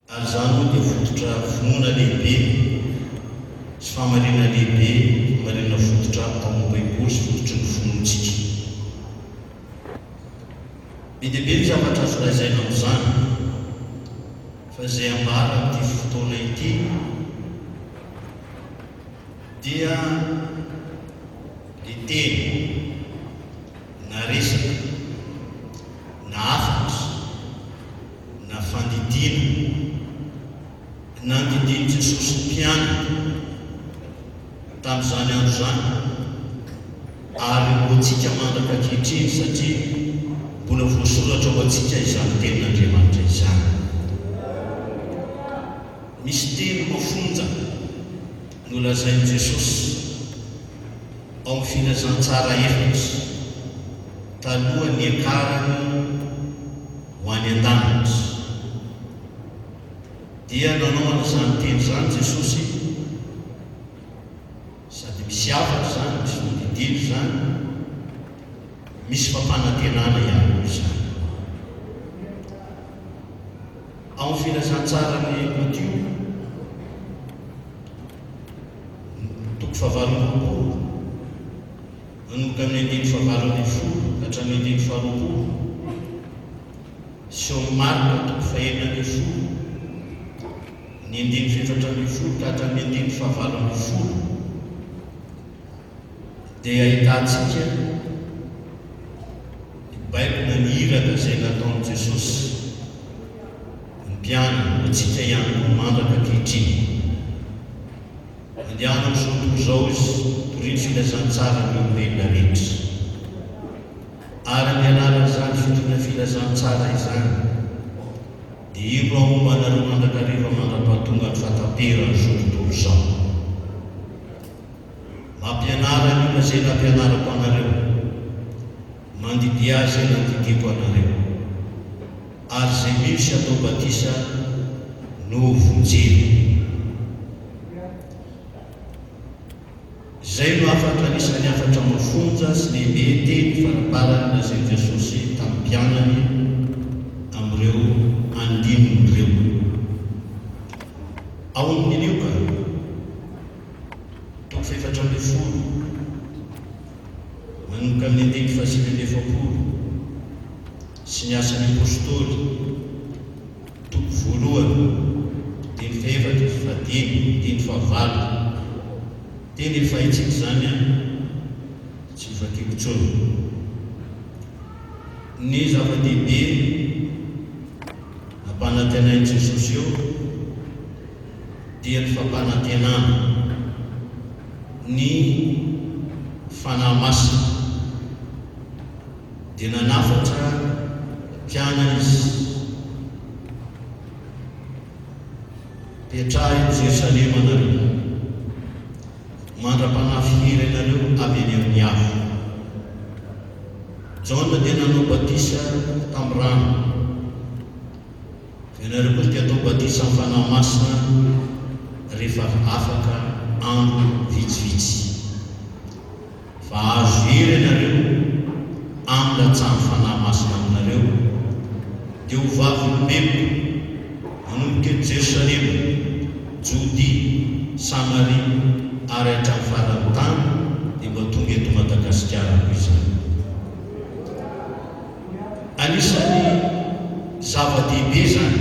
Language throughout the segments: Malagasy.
ary zany moa dia fototra finoana lehibe sy famarina lehibe, famarina fototra ao amin'ny baiboly sy fototry ny finoantsika. Be dia be ny zavatra azo lazaina amin'izany fa izay ambara amin'ity fotoana ity dia ny teny na resaka na afatra na fandidina na andindiny Jesosy mpianina tamin'izany andro izany ary hoantsika mandaka ankehitriny satria mbola voasoratra ho antsika izany tenin'Andriamanitra izany. Misy teny mafonja nolazain'i Jesosy ao amin'ny filazantsara efatra taloha ny akarany ho any an-danitra. Dia nanaovana izany teny izany Jesosy, sady misy afatra izany, misy fandidina izany, misy fampanantenana ihany koa izany. Ao amin'ny filazantsarany Matio toko 7 manomboka amin'ny 9:20 hatramin'ny 9:20 sy ao amin'ny Marka toko 9:9 ny 9:14 ka hatramin'ny 9:20 dia ahitantsika baikona ny iraka izay nataon'i Jesosy ny mpianina antsika ihany koa mandaka ankehitriny. Andehana amin'izao tontolo izao izy toriny filazantsara ny olombelona rehetra ary amin'ny alalan'izany fitoana filazantsara izany dia ino ao manareo mandrakariva mandra-pahatonga ny fahataperana izao tontolo izao. Mampianara ny olona izay nampianarako anareo, mandidy azy izay nandidiko anareo, ary izay misy atao batisa no vonjeny. Izay no afatra anisan'ny afatra mafonja sy lehibe teny faraparany lazain'i Jesosy tamin'ny mpianany amin'ireo andinon'ireo. Ao amin'ny Luka toko 14 manomboka amin'ny 9:20 sy ny asan'ny apôstôly toko 1:4-9 teny efa itsika izany a tsy vakiko tsony. Ny zava-dehibe nampanantenain'i Jesosy eo dia ny fampanantenana, ny fanahy masina. Dia nanafatra mpianana izy, petraha eo Jerusalema nareo, mandra-panahy firy ianareo avy eny amin'ny afo. Jaona dia nanao batisa tamin'ny rano, fa ianareo koa dia atao batisa amin'ny fanahy masina rehefa afaka andro vitsivitsy. Fa azo hery ianareo amin'ny latsahan'ny fanahy masina aminareo dia ho vavy-olombeloka manomboka eto Jerusalema, Jodia, Samaria ary hatramin'ny faran'ny tany dia mba tonga eto Madagasikara koa izany. Anisan'ny zava-dehibe izany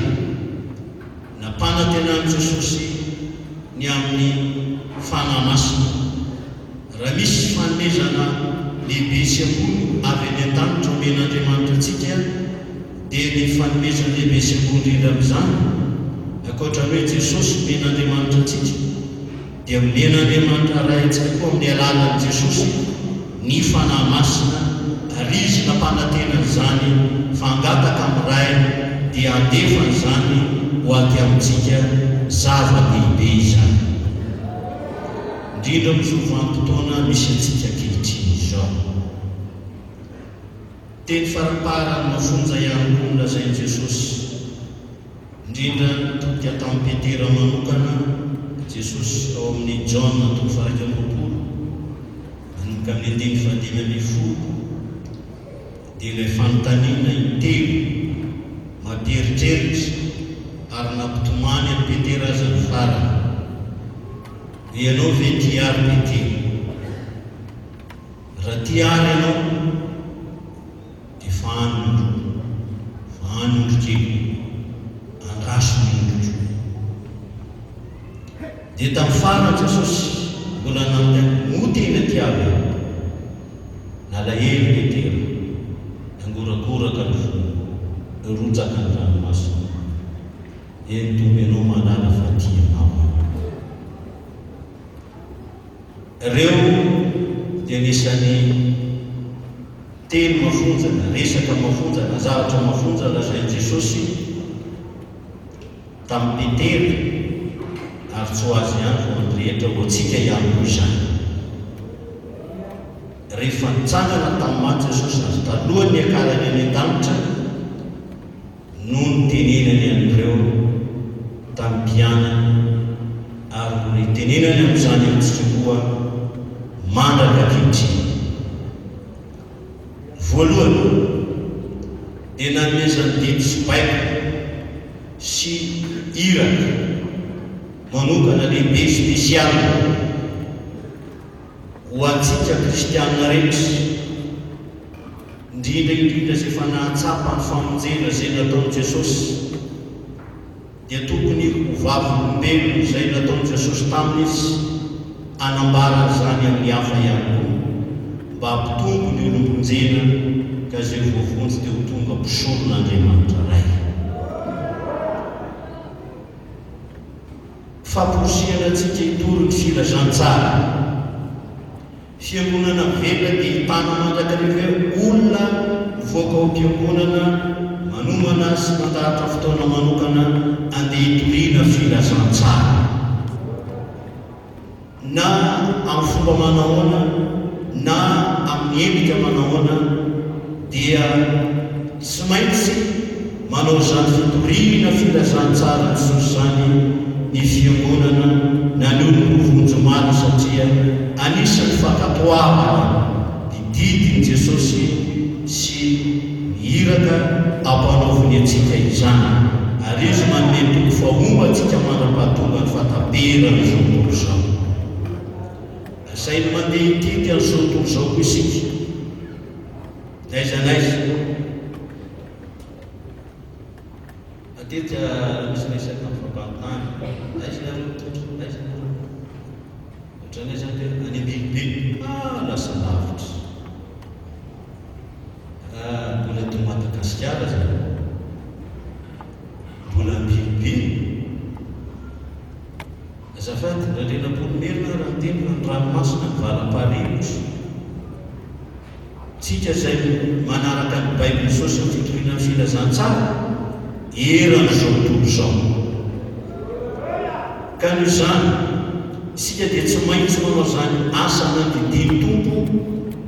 nampanantenan'i Jesosy ny amin'ny fanahy masina. Raha misy fanomezana lehibe sy ambony avy any an-danitra omen'Andriamanitra antsika dia ny fanomezana lehibe sy ambony indrindra amin'izany ankoatran'ny hoe Jesosy omen'Andriamanitra antsika dia omen'Andriamanitra raha antsika koa amin'ny alalan'i Jesosy ny fanahy masina ary izy nampanantenana izany fangataka amin'ny ray dia andefana izany ho aty amintsika zava-dehibe izany indrindra amin'izao vanim-potoana misy antsika ankehitriny izao. Teny faraparany mafonja ihany koa nolazain'i Jesosy indrindra tokika tamin'ny Petera manokana. Jesosy ao amin'ny Jaona toko 1 manomboka amin'ny 9:10 dia ilay fanontaniana intelo mampieritreritry ary nampitomany any Petera aza ny farany. Ianao ve tiary Petera? Raha tiary ianao dia fahanondro kely, andraso ny ondro. Dia tamin'ny farany Jesosy mbola nanteny mo tena tiavy nalahelo Petera, nangorakoraka ny rotsaka ny ranomasina. Eny Tompo, ianao mahalala fa tianao. Ireo dia anisan'ny teny mafonjana, resaka mafonjana, zavatra mafonjana lazain'i Jesosy tamin'ny Petera, ary tsy ho azy ihany fa ny rehetra ho antsika ihany koa izany. Rehefa nitsangana tamin'ny maty Jesosy azy talohany akarany any an-danitra no nitenenany an'ireo tamin'ny mpianany, ary nitenenany amin'izany amintsika koa mandraka ankehitriny. Voalohany dia nanomezany didy sy baiko sy iraka manokana lehibe spesialy ho antsika kristianina rehetra, indrindra izay efa nahatsapa ny famonjena izay nataon'i Jesosy. Dia tokony ho vavolombelona izay nataon'i Jesosy tamin'izy anambara izany amin'ny hafa ihany koa, mba hampitombo ny olom-ponjena ka izay voavonjy dia ho tonga mpisoron'Andriamanitra ray. Famporosiana antsika hitory ny filazantsara. Fiangonana velona dia hitana mandrakariva olona mivoaka ho mpiangonana manomana sy mandahatra fotoana manokana andeha hitoriana filazantsara. Na amin'ny fomba manahoana na amin'ny endrika manahoana dia tsy maintsy manao izany fitoriana filazantsara Jesosy zany ny fiangonana na ny olona vonjomany, satria anisan'ny fankatoavana ny didiny Jesosy sy hiraka ampanaoviny antsika izany, ary izy manome toko fahomba antsika mandrapahatonga ny fataperana izao tontolo izao. Sainy mandeha hitika an'izao tontolo izao koa isika, n'aiza n'aiza. Matetika misy resaka amin'ny fampanontany, aiza ohatran'izay zany hoe any Ambilobe, lasa lavitra. Mbola eto Madagasikara zany, mbola Ambilobe. Azafady raha lela-polomerina raha miteny ny ranomasina ny valam-paharivotra. Tsika izay manaraka ny Baibly Jesosy ny fitoriana ny filazantsara, eran'izao tontolo izao. Ka noho izany isika dia tsy maintsy manao izany asa nandidiny Tompo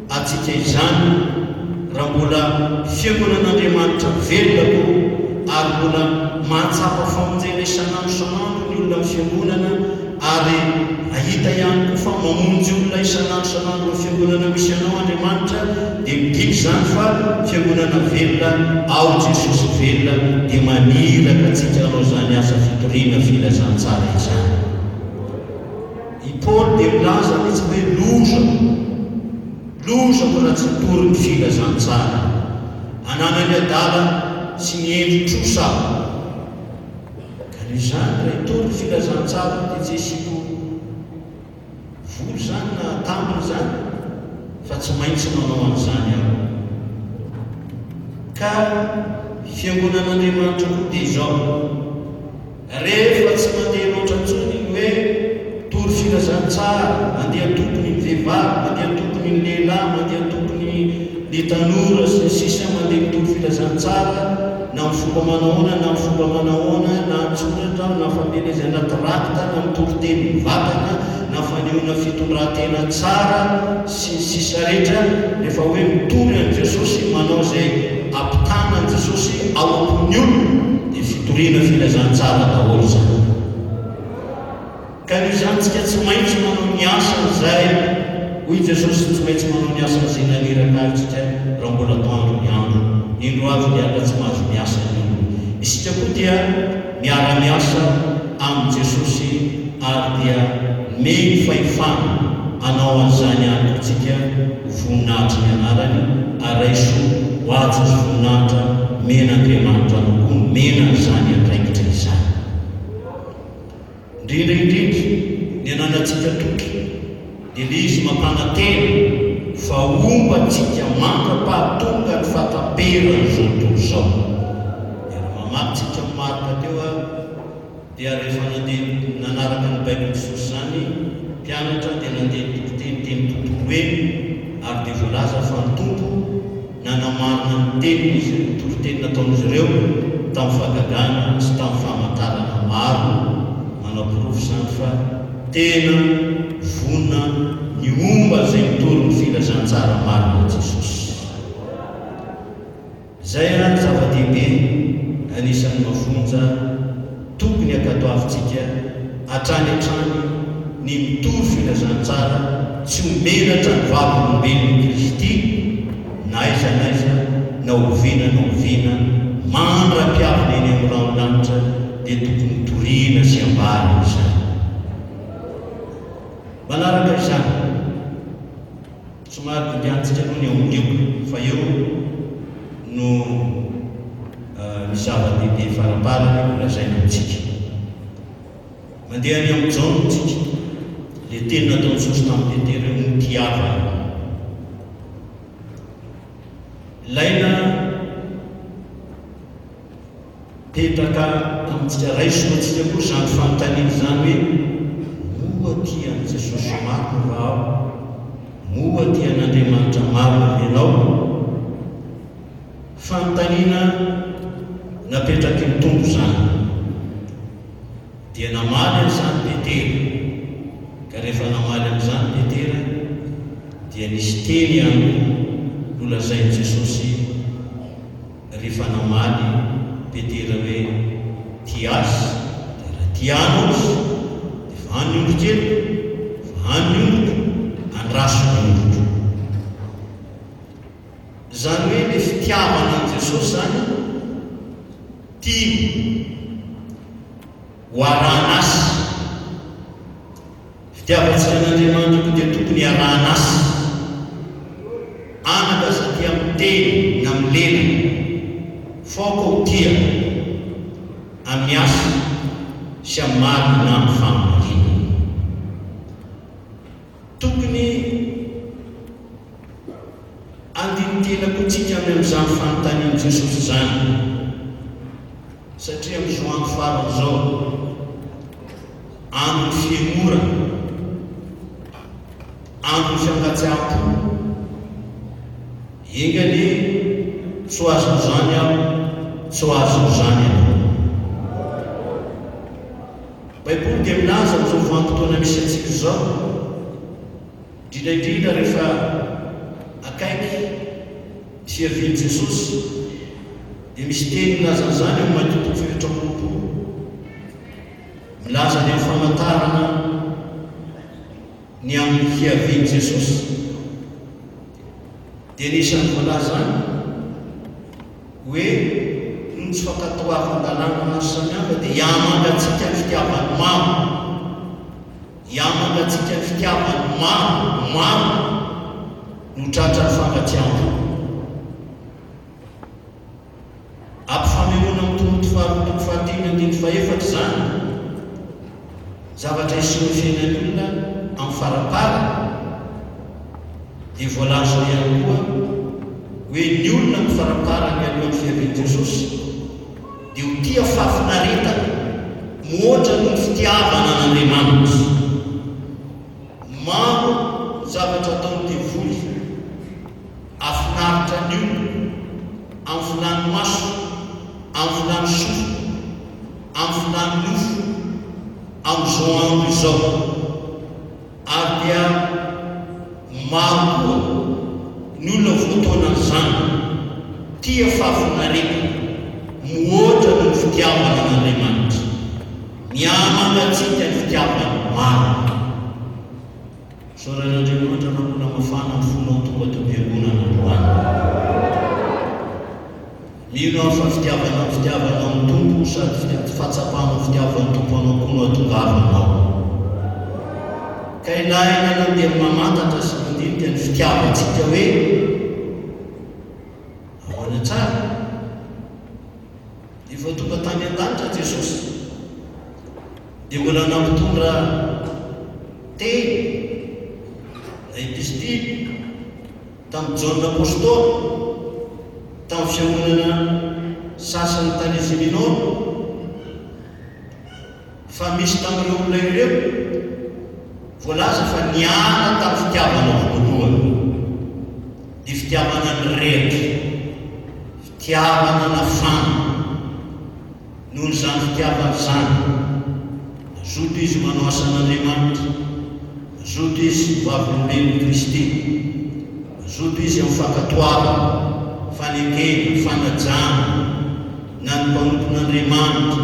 antsika izany, raha mbola fiangonan'Andriamanitra velona koa, ary mbola mahatsapa famonjena isan'andro isan'andro ny olona amin'ny fiangonana, ary ahita ihany koa fa mamonjy olona isan'andro amin'ny fiangonana misy anao Andriamanitra, dia midika izany fa fiangonana velona ao Jesosy velona, dia maniraka antsika hanao izany asa fitoriana filazantsara izany. I Paoly dia milaza mihitsy hoe loza mbola tsy tory ny filazantsara, ananany adala sy ny endro trosa. Ka noho izany raha hitory ny filazantsara dia tsy hisiko voly zany na tambiny zany, fa tsy maintsy manao an'izany aho. Ka fiangonan'Andriamanitra koa dia izao, rehefa tsy mandeha loatra intsony ny hoe tory filazantsara, mandeha tokony ny vehivavy, mandeha tokony ny lehilahy, mandeha tokony ny tanora sy ny sisa, mandeha mitory filazantsara na amin'ny fomba manahoana na amin'ny fomba manahoana, na antsoratra na famelezana trakta na mitory teny mivantana na fanehoana fitondran-tena tsara sy ny sisa rehetra. Rehefa hoe mitory an'i Jesosy, manao izay ampitana an'i Jesosy ao am-pony olona, dia fitoriana filazantsara daholo izany. Ka noho izany tsika tsy maintsy manao ny asa izay hoy Jesosy, tsy maintsy manao ny asa izay naniraka antsika raha mbola toandro ny andro. Indro avy dia ala tsy mahazo miasa ny olona. Isika koa dia miara-miasa amin'ny Jesosy ary dia meny fahefana anao an'izany antsika voninahitra ny anarany araiso ho azy voninahitra mena Andriamanitra koa mena izany andraikitra izany. Indrindra ny ananantsika toky dia ilay izy mampanantena fa omba antsika mandrapahatonga ny fataperana izao tontolo izao. Mamakytsika marika teo dia rehefa nandeha nanaraka ny Baiboly Jesosy zany mpianatra dia nandeha teny tontolo hoe ary dia voalaza fa ny tompo nanamarina ny teniny izy toroteny nataon'izy ireo tamin'ny fahagagana sy tamin'ny famantarana maro manao-porofo zany fa tena vonina ny omba izay mitory ny filazantsara marina Jesosy. Izay ny zava-dehibe anisan'ny mafonja tokony akatoavintsika hatrany ny mitory filazantsara tsy homenatra ny vavolombelon'ny Kristy na aiza na oviana mandra-piavina eny amin'ny raolanitra dia tokony toriana sy ambara izany. Manaraka izany somary kondiantsika no ny aomlioko fa eo no ny zava-dehibe faraparany olazaina amintsika. Mandeha any amin'ny Jaona tsika le teny nataon'i Jesosy tamin'ny Petera ny tiavana. Ilaina petraka amintsika raiso antsika koa zany fanontaniana zany hoe moa tian'i Jesosy marina va aho? Moa tian'Andriamanitra marina ianao? Fanontaniana napetraky ny tombo zany dia namaly an'izany Petera. Ka rehefa namaly amin'izany Petera dia nisy teny any nolazain'i Jesosy rehefa namaly Petera hoe tiasy tianao izy dia fa any ondro kely fa any ondro andraso ny ondro. Zany hoe le fitiavana an' Jesosy zany tia ho arahan'asy. Fitiavantsika an'Andriamanitra koa dia tokony arahan'asy anaka satria amin'ny teny na amin'ny lelana faoka ho tia amin'ny asa sy amin'ny marina na amin'ny famonjena. Tokony andinitenako tsika amin'izany fanontanian'i Jesosy zany satria amin'izao andro farany zao andro ny fiemora, andro ny fiangatsiapo, engany tsy ho azo zany aho, tsy ho azo zany aho. Baiboly dia milaza amin'izao vanim-potoana misy antsika zao indrindraindrindra rehefa akaiky fiavian'i Jesosy dia misy teny milaza an'izany amin'ny mahitotoko fipetrapompolo milaza ny amin'ny famantarana ny amin'ny fiavian'i Jesosy dia nisan'ny voalaza any hoe ny tsy fankatoavan-dalàna maro samihafa dia hiamangatsika ny fitiavany maro, hiamangatsika ny fitiavany maro no tratra ny fangatsiahana. Ampifamehoana amin'ny tombo fahatelo andiny faefatra zany zavatra isin'ny fiainan'ny olona amin'ny farapara dia voalaza ihany koa hoe ny olona amin'ny farapara mialohan'ny fiavian'i Jesosy dia ho tia fafinaretana moatra no fitiavana an'Andriamanitra. Maro zavatra ataon'ny devoly afinaritra ny olona amin'ny filany maso, amin'ny filany sofo, amin'ny filany nofo amin'izao andro izao. Ary dia maro koa ny olona voatoanan'izany tia fafinaretana moatra no ny fitiavana an'Andriamanitra. Miamangatsika ny fitiavana maro. Soran'Andriamanitra nambola mafana ny fonao tonga to am-piangonana androany. mino aho fa fitiavanao ny tompo sady fahatsapanao fitiavan'ny tompo anao koa no atongavanao. Ka ilaina anao dia mamantatra sy mandinika ny fitiavantsika hoe ahoana tsara. Efa tonga tany an-danitra Jesosy dia mbola nampitondra teny na epistily tamin'ny Jaune apôstôly tamin'ny fiangonana sasany tany Asia fa misy tamin'ireo olona ireo voalaza fa niala tamin'ny fitiavana voalohany, ny fitiavana ny rety, fitiavana nafana noho n'izany fitiavana izany. Nazoto izy manao asan'Andriamanitra, nazoto izy vavolombelon'i Kristy, nazoto izy amin'ny fankatoavana, fanekena, fanajana na ny mpanompon'Andriamanitra.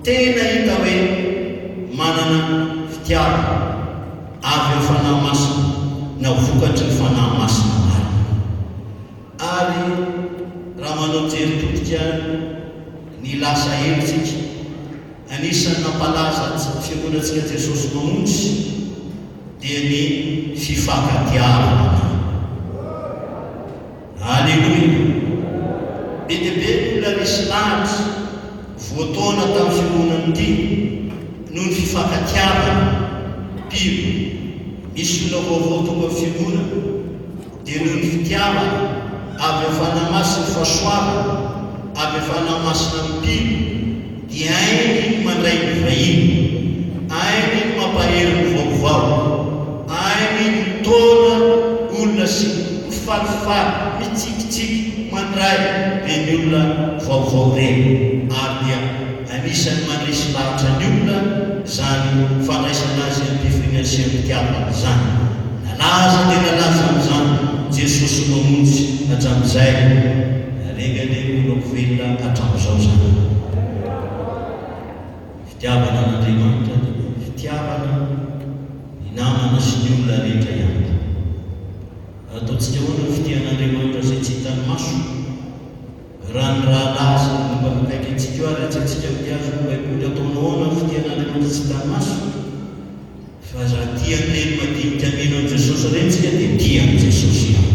Tena hita hoe manana fitiavana avy amin'ny fanahy masina na vokatry ny fanahy masina marina. Ary raha manao jery totika ny lasa helitsika, anisan'ny nampalaza fiangonantsika Jesosy mamonjy dia ny fifankatiavana. Alleluia. Be dia be ny olona nisy lahatra voataona tamin'ny fiangonana ity noho ny fifankatiavana piro. Misy olona vaovao tonga amin'ny fiangonana dia noho ny fitiavana avy amin'ny fanahy masina fahasoavana, avy amin'ny fanahy masina amin'ny piro, dia ainy mandray ny vahiny, ainy mampahery ny vaovao, ainy mitona olona sy mifalifaly, mitsikitsiky mandray dia ny olona vaovao reny. Ary dia anisany mandrisy lahatra ny olona izany fandraisana azy amin'ny mpifiriana sy amin'ny fitiavana izany. Nalaza dia nalaza amin'izany Jesosy mamonjy hatramin'izay, regany olona velona hatramin'izao zany. Fitiavana n'Andriamanitra dia fitiavana ny namana sy ny olona rehetra ihany. Ataontsika hoana ny fitiavan'Andriamanitra izay tsy hitany maso. Raha ny rahalaza momba mikaiky antsika eo ary atsantsika mitiazo ny baiboly ataonao hoana ny fitiavan'Andriamanitra tsy hitany maso. Fa raha tian'ireny madinika mino an' Jesosy ireny tsika dia tia an' Jesosy ihany.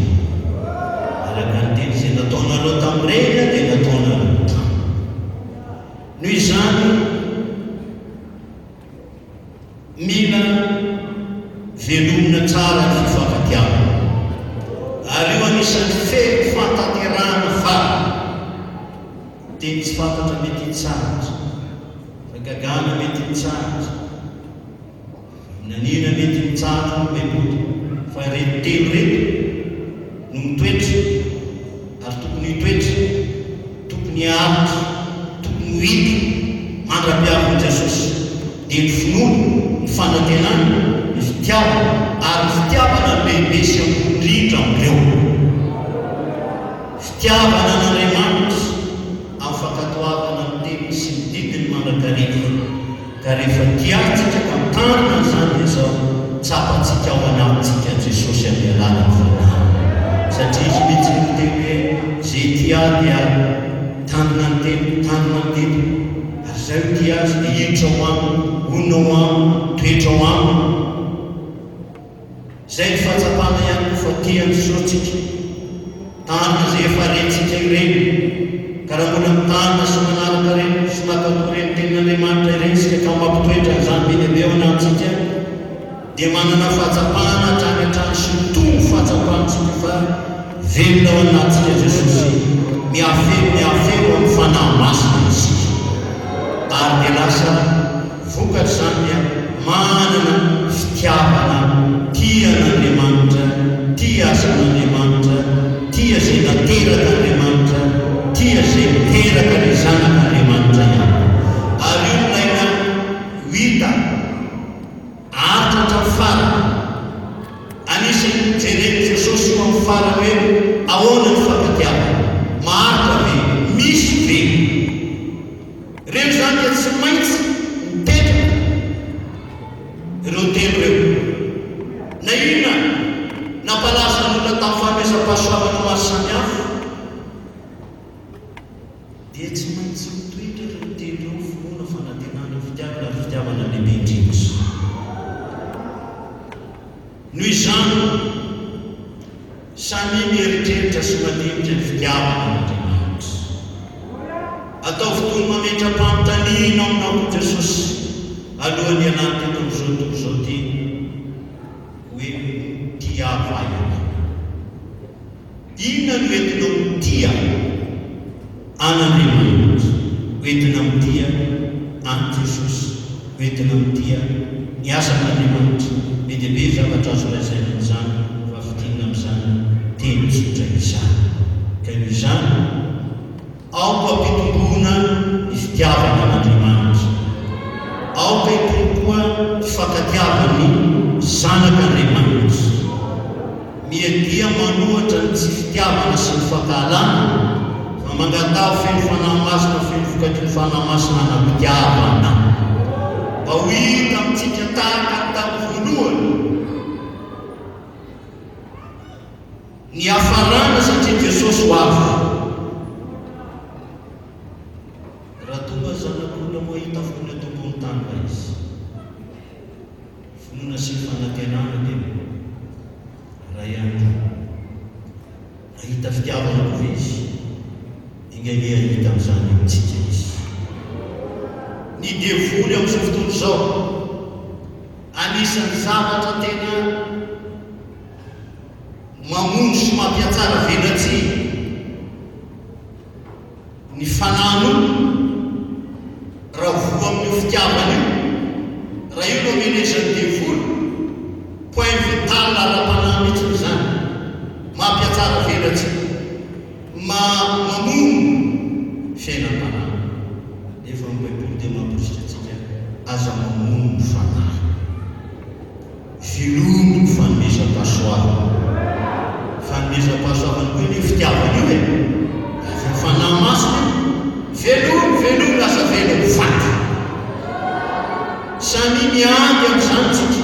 Araka ny teny izay nataonareo tamin'ireny dia nataonareo tany. Noho izany mila velomina tsara ny fifankatiavana. Ary io anisan'ny fety fantanterahana vary. Teny tsy fantatra mety hitsaratra, fa gagana mety hitsaratra, nanina mety hitsaratra ny baiboly, fa reto telo reto no mitoetra, ary tokony hitoetra, tokony hahatra, tokony ho hita mandra-piavin'i Jesosy. Dia ny finoana, ny fanantenana, ny fitiavana, ary ny fitiavana ny lehibe sy indrindra amindreo. Fitiavana n'Andriamanitra amin'ny fankatoavana ny teny sy ny didiny mandrakariva. Ka rehefa tiantsika ka mitanina izany izao, tsapantsika ao anatintsika Jesosy amin'ny alalany fanahy. Satria izy mihitsy ny teny hoe izay tia dia tanina ny teny, tanina ny teny. Ary izay ho tia azy dia hiditra ao aminy, onona ao aminy, toetra ao aminy. Izay ny fahatsapana ihany koa fa tian'ny Jesosy tanina izay efa rentsika ireny. Ka raha mbola mitanina sy manaraka ireny sy mankatoa ireny tenin'Andriamanitra ireny sika ka mampitoetra an'izany be dia be ao anatintsika, dia manana fahatsapana hatrany hatrany sy mitombo fahatsapantsika fa velona ao anatintsika Jesosy, miafeo amin'ny fanahy masina izy. Ary dia lasa vokatra izany dia manana fitiavana, tia an'Andriamanitra, tia asan'Andriamanitra, tia izay nateraka Andriamanitra, tia izay miteraka ny zanak'Andriamanitra ihany. Ary io ilaina ho hita aritra hatramin'ny farany. Anisan'ny jereny Jesosy eo amin'ny farany hoe ahoana ny fankatiavana, maharitra ve, misy ve? Ireo zany dia tsy maintsy mipetraka ireo telo ireo. Na inona nampalaza n'olona tamin'ny fanomezam-pahasoavana maro samihafa, fitiavana lehibe indrindra. Noho izany samy mieritreritra sy madinitra ny fitiavana n'Andriamanitra. Atao fotoana mametram-panontaniana aminao Jesosy alohan'ny anaty eto amin'izao tontolo izao ty hoe tia vai ianao. Inona no entinao mitia an'Andriamanitra? Entina mitia an Jesosy, entina mitia ny asan'Andriamanitra. Be dia be zavatra azo lazaina amin'izany fa fidiana amin'izany teny tsotra izany. Ka noho izany aoka ampitomboana ny fitiavana an'Andriamanitra, aoka hitomboa fifankatiavany zanak'Andriamanitra. Miadia manohatra ny tsy fitiavana sy ny fankahalana, fa mangatao feno fanahy masina, feno vokatriny fanahy masina anam-pitiavana. Mba ho hita amintsika tahaka ny tamin'ny voalohany ny hafarana satria Jesosy ho avy. Raha tonga zanak'olona moa hita fony eto ambony tany fa izy finoana sy fanantenana dia raha ihany ahita fitiavana ko izy ingenge ahita amin'izany amintsika izy. Ny devoly amin'izao fotoana izao anisan'ny zavatra tena mamono sy mampiatsara velatsia ny fanano raha voa amin'ny fitiavana io. Raha io no menezan'ny devoly point vital ara-panahy mihitsy izany, mampiatsara velatsia, mamono fiainam-panahy. Nefa ny Baiboly dia mampirisitra antsika aza mamono ny fanahy, velomy ny fanomezam-pahasoavana. Fanomezam-pahasoavana koa ny fitiavana io e, ny fanahy masina velomy lasa velomy faty. Samy miady amin'izany tsika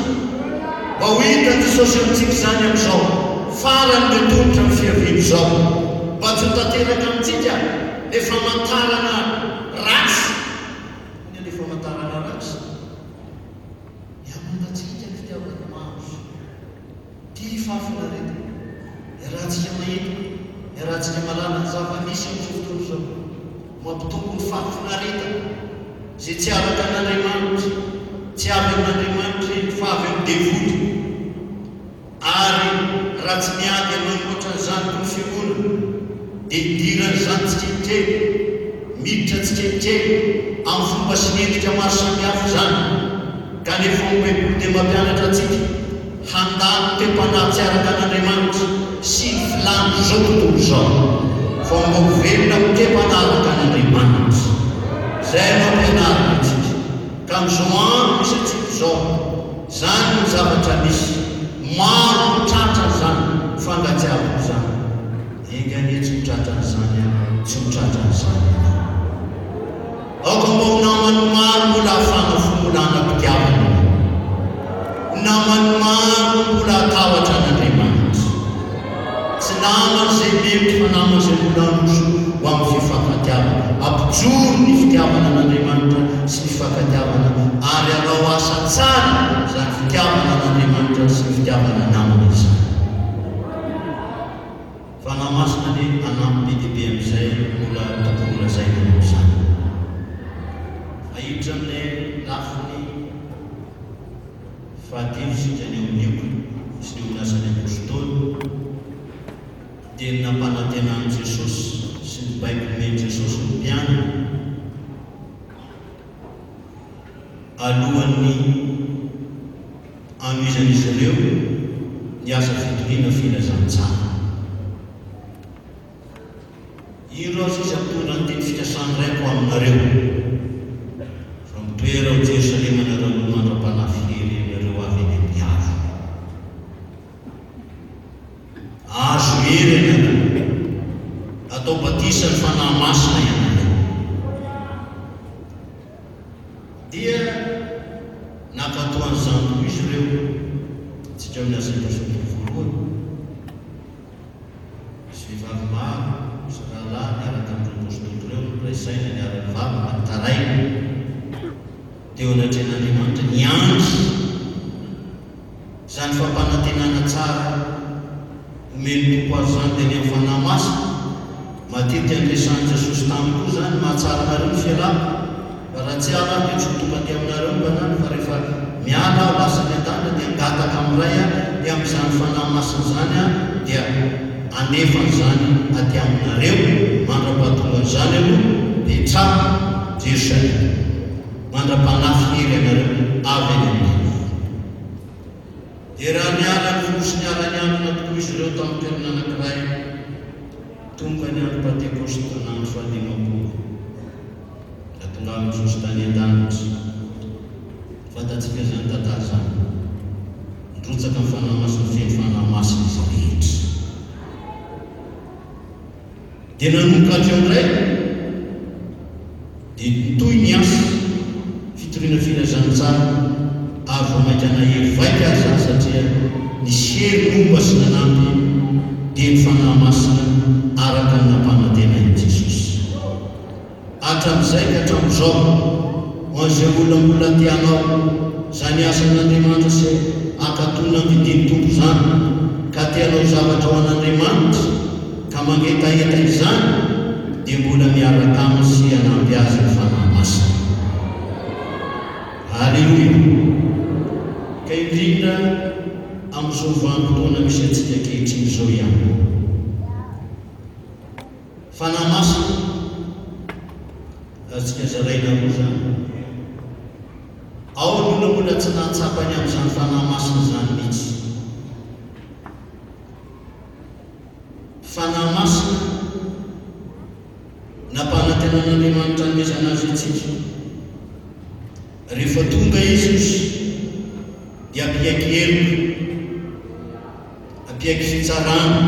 mba ho hita Jesosy amintsika izany amin'izao farany le tongotra ny fiaviany izao, mba tsy ho tanteraka amintsika le famantarana ratsy. Ny le famantarana ratsy iamantatsika ny fitiavana mahazo tia fahafinareta, iarahantsika mahita, iarahantsika malala ny zava-misy amin'izao fotoana izao, mampitombo ny fahafinareta zay tsy araka an'Andriamanitra, tsy avy amin'Andriamanitra fa avy amin'ny devoly. Ary raha tsy miady amanoatra n'izany toy fiorona dia idiran'izany tsikelikely, miditra tsikelikely amin'ny fomba sy nendrika maro samihafa izany. Kanefa ny Baiboly dia mampianatra antsika handany te-panahy tsy araka an'Andriamanitra sy ny filàny izao tontolo izao, fa mba ho velona ho te-panahy araka an'Andriamanitra. Zay mampianarina antsika. Ka amin'izao andro misy antsika izao, zany ny zavatra misy maro mitratra zany fangatsiavana zany. Enganie tsy mitratra n'izany tsy mitratra n'izany. Aoka mba ho namany maro mbola ahafana fomolana mpitiavana, namany maro mbola atahatra an'Andriamanitra, tsy namany zay mevitra fa namany zay mbola anoso ho amin'ny fifankatiavana. Ampijoro ny fitiavana an'Andriamanitra sy ny fifankatiavana, ary arao asa tsara zany fitiavana an'Andriamanitra sy ny fitiavana namana izany. Fanahy masina le anampy be dia be amin'izay mbola tokony lazaina amin'izany. Ahiditra amin'ilay lafiny fahatelo sitrany eo amin'ny eko sy ny eo asan'ny apôstôly dia ny nampanantenan'i Jesosy sy ny Baiboly men'ny Jesosy ny mpianina alohan'ny anoizan'izy ireo ny asa fitoriana filazantsara. Iro azy izy ampitondra ny teny fikasany raiko aminareo fa mitoera ao Jerosalema nareo no mandra-panahy fihery nareo avy eny amin'ny hazo. Azo hery ianareo, atao batisa ny fanahy masina ianareo. Dia nakatoan'izany tokoa izy ireo tsika amin'ny asa Jesosy voalohany. Misy vehivavy maro sy rahalahy niaraka amin'ireo apôstôly ireo, raisaina niara-mivavy, mantaraina. dia anatrehan'Andriamanitra ny andry izany fampanantenana tsara omeny tompo azy zany dia ny amin'ny fanahy masina matetika andresan'i Jesosy tamikoa zany mahatsara nareo ny fialana fa raha tsy ala dia tsy ho tonga ty aminareo banany fa rehefa miala aho lasa ny an-tany dia angataka amin'ray a dia amin'izany fanahy masina zany a dia anefany zany aty aminareo mandra-pahatonga zany aloha dia tsara Jerosalema mandra-panafy hery anareo avy any aminareo. Dia raha niala ny folo sy niala ny andro na tokoa izy ireo tamin'ny toerana anankiray tonga ny andro Pentekôsty tonandro fahadimapolo da tonga amin'ny Jesosy tany an-danitra fantatsika zany tantara zany nirotsaka amin'ny fanahy masina feno fanahy masina izy rehetra dia nanomboka hatreo indray dia nitoy ny asa fitoriana filazantsara ary vao mainka nahery vaika azy zany satria nisy hery momba sy nanampy dia ny fanahy masina araka ny nampanantena i Jesosy hatramin'izay ka hatramin'izao ho an'izay olona mbola tianao zany asan'Andriamanitra sy akatona ny vidiny tompo zany ka tianao zavatra ho an'Andriamanitra ka mangetaheta izany dia mbola miaraka aminy sy hanampy azy ny fanahy masina. Halleloia. Ka indrindra amin'izao vanim-potoana misy antsika ankehitriny izao ihany fanahy masina azontsika zaraina roa zany ao ny olona mbola tsy nahatsapany amin'izany fanahy masina zany mihitsy. Fanahy masina nampanantenan'Andriamanitra nomezana azy antsika rehefa tonga izy dia ampiaiky heloka ampiaiky fitsarana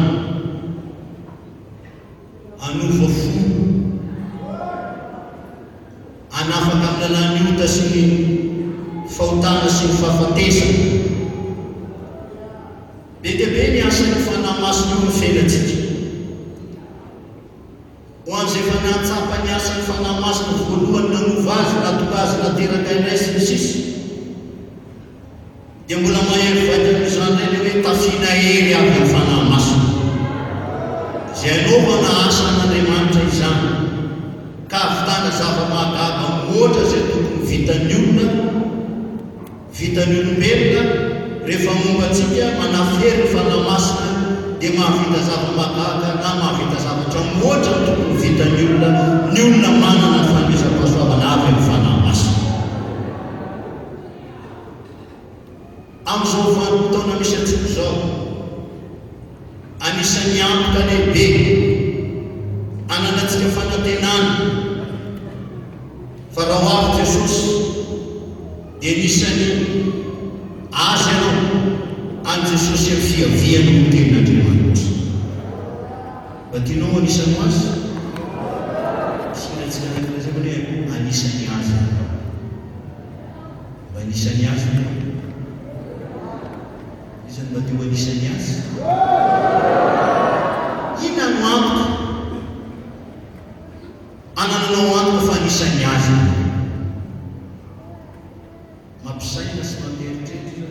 anova fo anafaka amin'ny lalàn'ny ota sy ny fahotana sy ny fahafatesana be dia be ny asan'ny fanahy masina eo amin'ny fiainantsika ho an'izay efa nahatsapa ny asan'ny fanahy masina voalohany nanova azy natonga azy nateraka indray sy ny sisa dia mbola mahery vaika amin'izany indray le hoe tafina hery avy amin'ny fanahy masina izay anaovana asan'Andriamanitra izany ka ahavitana zava-mahagaga mihoatra izay tokony vitan'ny olona vitan'ny olombelona rehefa mombantsika manafery ny fanahy masina dia mahavita zava-mahagaga na mahavita zavatra mihoatra ny tokony vitan'ny olona manana ny fanomezam-pahasoavana avy amin'ny fanahy masina. Amin'izao vanim-potoana misy antsika izao anisan'ny antoka lehibe ananantsika fanantenana fa raha ho avy Jesosy dia nisany azy ianao any Jesosy amin'ny fiaviany ny tenin'Andriamanitra. Mba tianao anisany azy sinantsika anankiray hoe anisany azy mba anisany azy izany mba teo anisany azy ina no antoka anananao antoka fa anisany azy mampisaina sy manteritreritra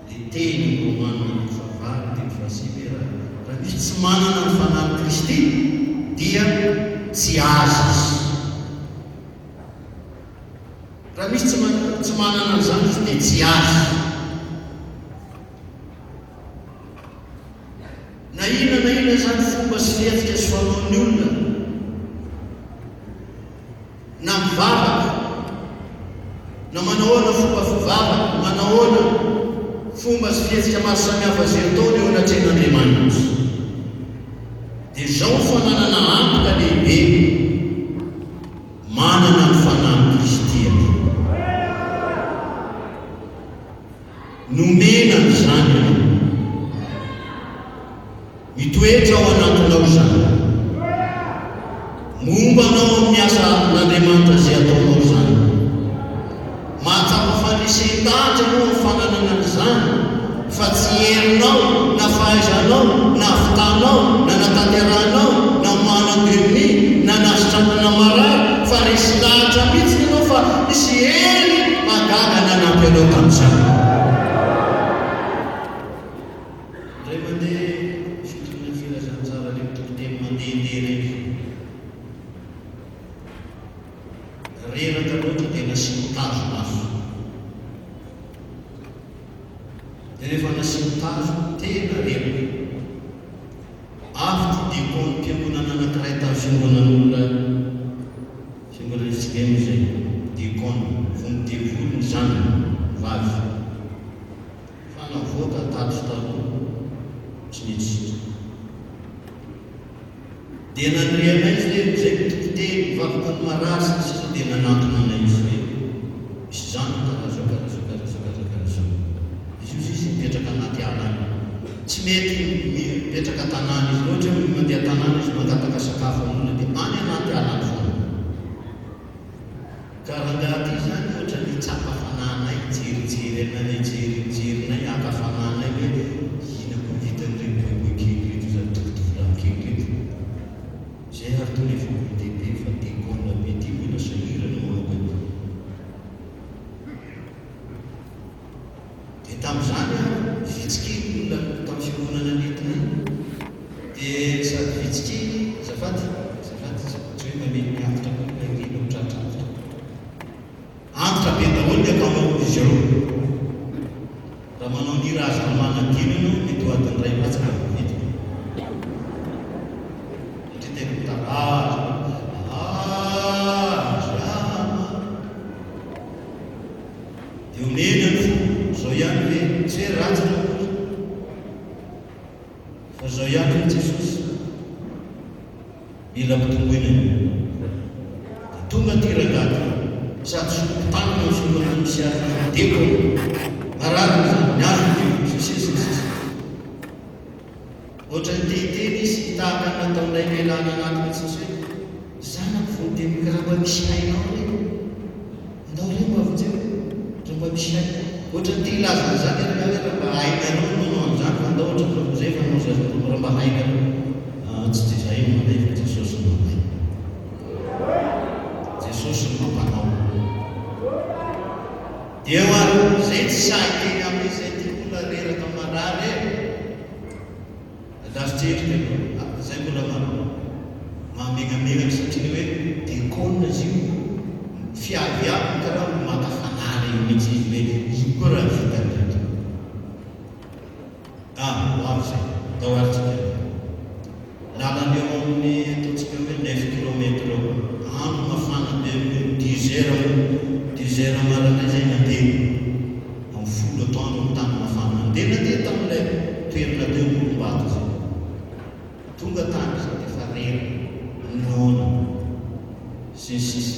le teny romanina ny favary teny frasibe raha misy tsy manana ny fanahy Kristy dia tsy azy izy. Raha misy tsy manana an'izany izy dia tsy azy. Na inona zany fomba sy fihetsika sy fanaon'ny olona na mivavaka na manahoana fomba fivavaka manahoana fomba sy fihetsika maro samihafa izay ataony eo anatrehan'Andriamanitra dia izao fananana antoka lehibe manana ny fanahy Kristy nomena n'izany ianao mitoetra ao anatinao zany mombanao amin'ny asan'Andriamanitra izay ataonao zany mahatsapa fanisentatra ianao amin'ny fananana an'izany fa tsy herinao na fahaizanao na fitanao na natanteranao na manam-beminy na nasitranana marary fa resy lahatra mihitsy ianao fa anao tamin'izany ray mandeha fitonina filazantsara le tokoteny mandehandeha reky reraka loatra dia nasiany tazo maso dia rehefa nasiany tazo tena reraka avy ty dikony mpiangonana anankiray tamin'ny fiangonan'olona fiangonanantsika am'izay dikony vonodevolo ny zanany vavy fa navoaka tato taloha tsy nitsy dia naniriana izy le zay tokoteny mivavaka ny marasy sisa dia nanatona anay izy hoe misy zany karazakarazakarazakarazakarazao izy io izy mipetraka anaty alany tsy mety mipetraka tanàna izy loatra mandeha tanàna izy mangataka sakafo amin'olona dia any anaty alany foana ka rangaty zany ohatra ny tsapa fananay jerijery anay jerinay aka fananay hoe inako vitan'ireny reto zany tokotovolakely reto zay ary tony efa bebe fa dekona be ty mila sahirana maoka dia tamin'izany vitsikely olona tamin'ny fiangonana nentina dia sady vitsikely zafady tsy hoe mamely miafitra konairina mitratrafitra antitra be daholo ny akanao izy eo raha manao ny raha zalomana dimy anao mety ho adiny ray matsika vity satria tena mitaraza dia onenany fo zao ihany hoe tsy hoe ratsy na fa zao ihany hoe Jesosy mila mpitomboinany tonga ty rangaty sady sokotanina ny fiangonana misy azy deko marary zany miazo io sisisisisy ohatra ny tehiteny izy hitahaka nataonay leilana anatiny tsisy hoe zanako vonoteny ka raha mba misy hainao re andao re mba avonjeo raha mba misy haina ohatra ny ty ilazana zany raha hoe raha mba hainanao manao an'izany fa andao ohatra fa zay fa nao zay raha mba hainanao tsy dia zay manday fa Jesosy no mampay Jesosy no mampanao dia ho ary zay tsy sahy teny amin'izay ty mbola reraka marary lasitrery zay mbola mamenamenatra satria hoe dekona izy io fiaviavy karaha maka fanary io mihitsy izy hoe io koa raha vitanreto hoavy zay atao arytsika lalany eo amin'ny ataontsika hoe 9 kilometre eo andro mafana be amin'ny 10 heures maranay zay nandeha amin'ny folo atoandro amin'ny tany mafana nandeha tamin'ilay toerana teo Molombato zay tonga tany zay dia fa rera noana sisisy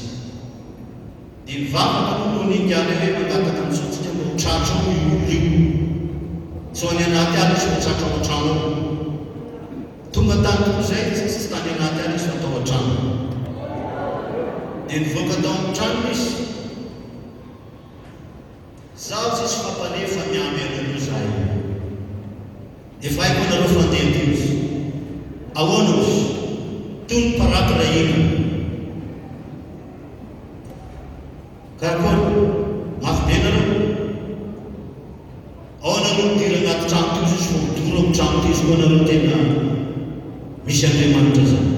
dia mivavaka nono ingany hoe mangataka misotsika mba hotratra ao io olo io so any anaty aly izy hotratra ao an-trano ao tonga tany toy zay tsy tany anaty aly izy fatao an-trano dia nivoaka tao amin'ny trano izy zaho tsisy fampanefa miamy anareo zahay dia fa haiko anareo fandeha teo izy ahoana izy toy ny paraky rahina karakory mafy be nareo ao anareo midiry anaty trano toy izy fa midoro amin'ny trano ty izy koa anareo tena misy Andriamanitra zany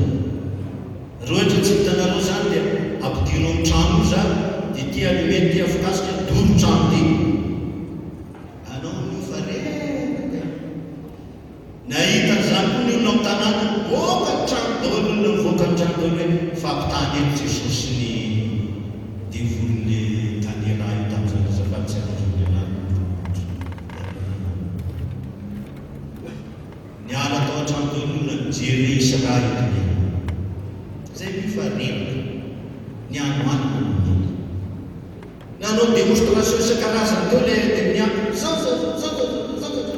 rohatra tsy hitanareo zany dia ampidiro amin'ny trano io zany dia ty alimety ty afikasika doro trano ty anao nofa reraka nahita zany koa ny olona amin'ny tanàna voaka ny trano daholo olona mivoaka ny trano daholo hoe fampitany eny Jesosy ny devolon'ny tanera io tamin'izany azafady tsy arazony anazy niala tao an-trano daholo olona mijery Israely zay mifareraka ny anoanina nanao démonstration isan-karazany teo le dia miampy zao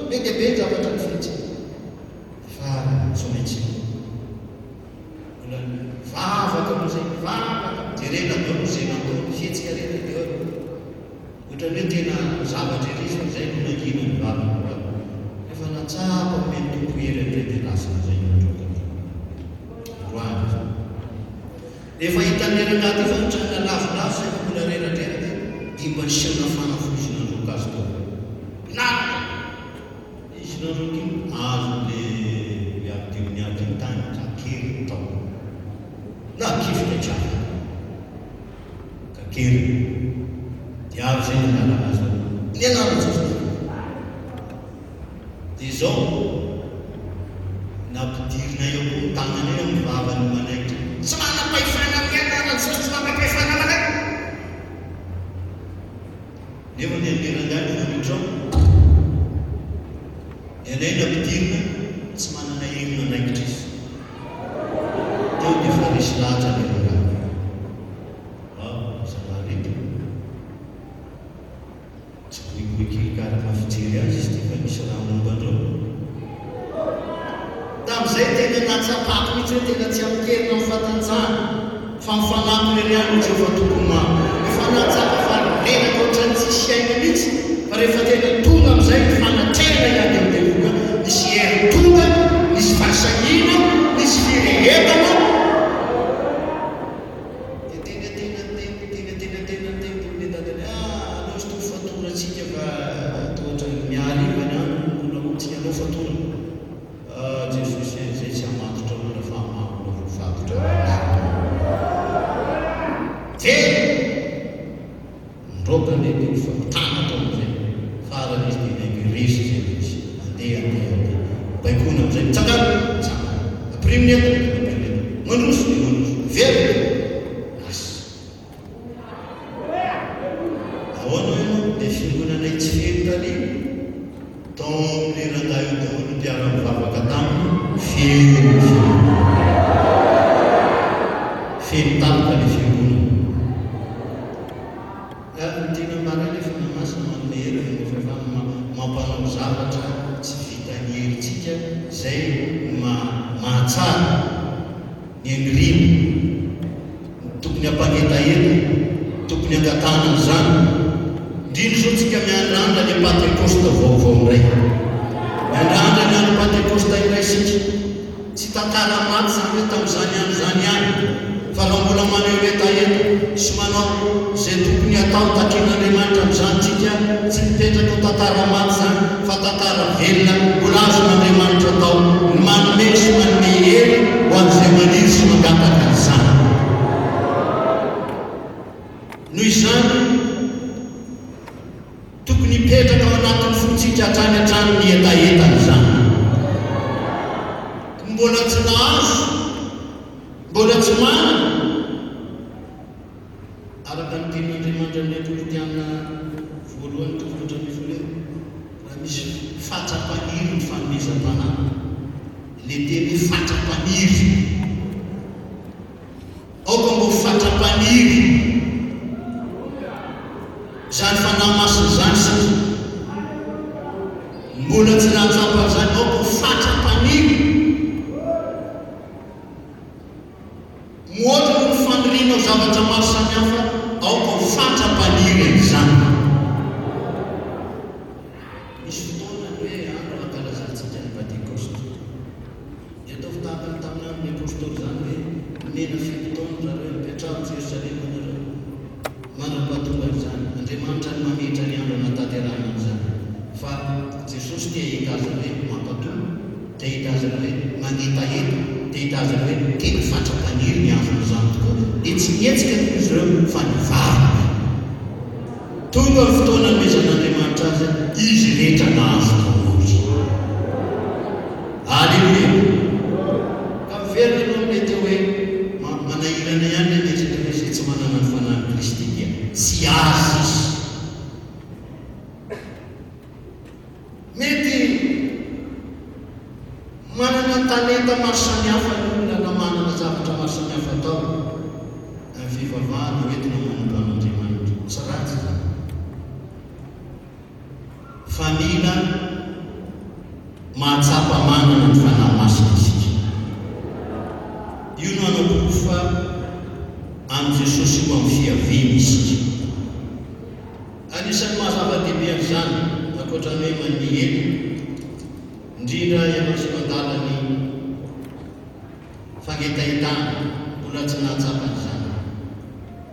be dia be zavatra ny fihitsy fa so maintsy vavaka moa zay vavaka jerena daholo zay natao fihetsika rena dia ohatra hoe tena zavatra ery zay no nangina ny vavaka rehefa natsapa meny tompo hery andre dia lasina zay roany rehefa hitanerana ty fa mitrana lavolavo zay mbola reratreraka dia mba nisena fanafosina voankazo tao na izy nareo azo le miadyny tany kakery tao na kifoka tsara kakery dia avy zay nanala azo ny anarana dia zao nampidirina eo koa tagnana eo amin'ny vavany manaikitra tsy manam-pahefana amin'ny anarana tsy manam-pahefana manaiky nefa ny alerangany vomitrao ianay nampidirina tsy manana eny manaikitra izy teo dia fa resy lahatra alerangany zavarety tsy koikoikely kara-mafijery azy izy dia fa misy raha mombandrao tam'izay tena natsapako mihitsy hoe tena tsy amikerina mifatanjana fa mifanampy le riano Jehova tokomao efa natsapa fa renaka ohatrany tsisy aina mihitsy fa rehefa tena tonga am'izay fanatrena ihany amin'levoka misy hery tonga misy fasahina misy firehetana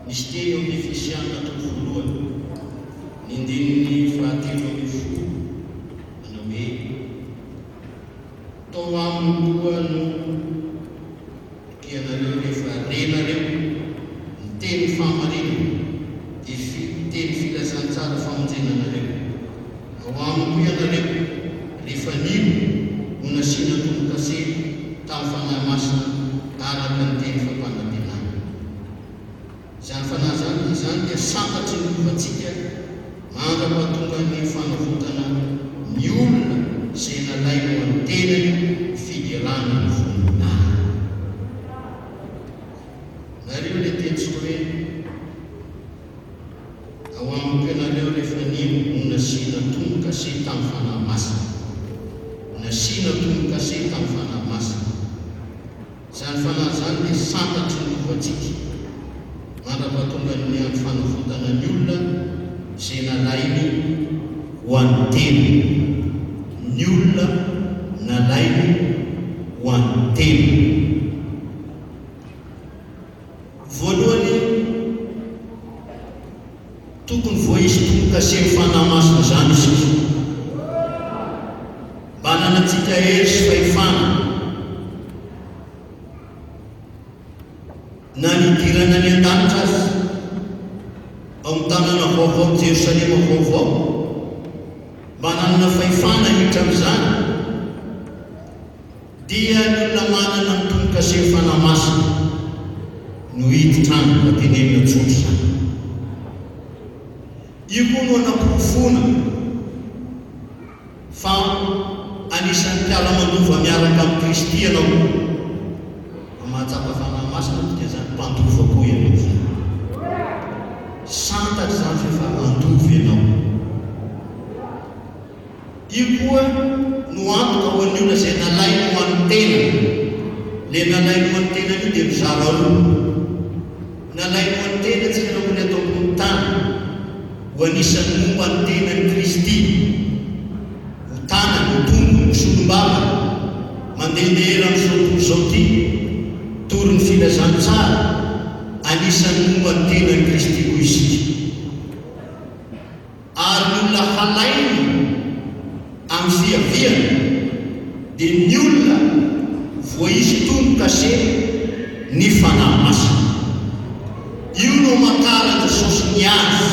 Misy teo amin'ny Efesiana 1:9 ny teny filazantsara famonjenanareo. Ao amiko ianareo rehefa nino no nasiana tombokase tamin'ny fanahy masina araka ny teny fampanantenana. Izany fanahy izany dia santatry ny ovatsika mandra-pahatonga ny fanavotana ny olona izay nalaina ho an'ny tenany fidirana ny voninahitra. Nareo ilay tentsika hoe ao amiko ianareo rehefa nino no nasiana tombokase tamin'ny fanahy masina. Nasiana tombokase tamin'ny fanahy masina. Izany fanahy izany dia santatry ny ovatsika mandra-pahatonga ny amin'ny fanavotana ny olona izay nalainy ho an'ny tenany. Ny olona nalainy ho an'ny tenany. Voalohany, tokony voahisy tombokase ny fanahy masina izany isika mba hanantsika hery sy fahefana na nidirana ny an-danitra azy ao amin'ny tanàna vaovao Jerosalema vaovao, mba nanana fahefana hiditra amin'izany dia ny olona manana ny tombokase ny fanahy masina no hiditra any mba tenenina tsotra izany. Io koa no anam-pofona fa anisan'ny mpiala-mandova miaraka amin'ny Kristy ianao. Mahatsapa fanahy masina dia zany mpandova koa ianao zany. Santatra zany fa mandova ianao. Io koa no antoka ho an'ny olona izay nalainy ho an'ny tenany. Le nalainy ho an'ny tenany io dia mizara roa. Nalainy ho an'ny tenany tsika na olona atao ambony tany ho anisan'ny momba ny tenany Kristy, ho tanany, ho tongony, ho solom-bava, mandehandeha amin'izao tontolo izao ity, tory ny filazantsara, anisan'ny momba ny tenany Kristy koa isika. Ary ny olona halainy amin'ny fiaviana dia ny olona voahisy tombokase ny fanahy masina. Io no makaratra Jesosy niazy.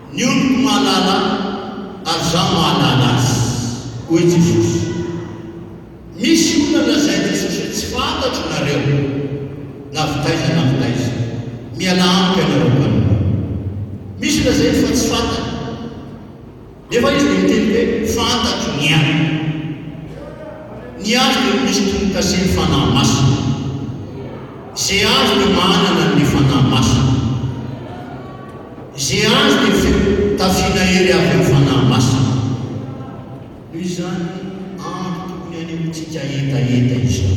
Ny oloko mahalala ary zaho mahalala azy hoy Jesosy. Misy olona lazay Jesosy hoe tsy fantatro nareo navitaiza navitaiza, miala amiko ianareo mpanao. Misy lazay fa tsy fantatro, nefa izy dia miteny hoe fantatro ny azy. Ny azy dia misy tombokase ny fanahy masina. Izay azy dia manana ny fanahy masina. Izay azy dia tafiana hery avy amin'ny fanahy masina. Noho izany tokony anehoantsika etaeta izao.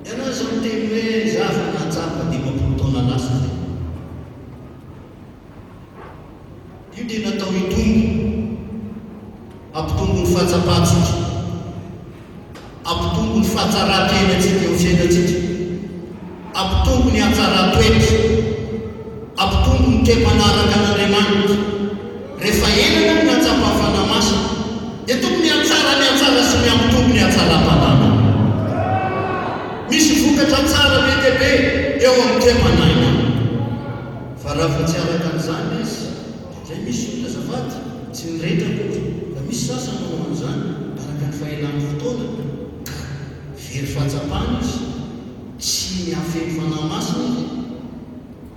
Ianao izao miteny hoe za fa nahatsapa 50 taona lasa zay. Io dia natao hitombo, hampitombo ny fahatsapantsika, hampitombo ny fahatsara-tenantsika eo fiainantsika, hampitombo ny hatsara-toetra, hampitombo ny toe-manaraka an'Andriamanitra. Rehefa enana ny nahatsapa ny fanahy masina dia tokony ny hatsara sy mihampitombo ny hatsaram-panana. Misy vokatra tsara be dia be eo amin'ny toe-panaina. Fa raha tsy araka an'izany izy, izay misy olona azafady tsy mirehetra fa misy sasany manao an'izany araka ny fahelan'ny fotoana ka very fahatsapana izy, tsy miafeny fanahy masina izy,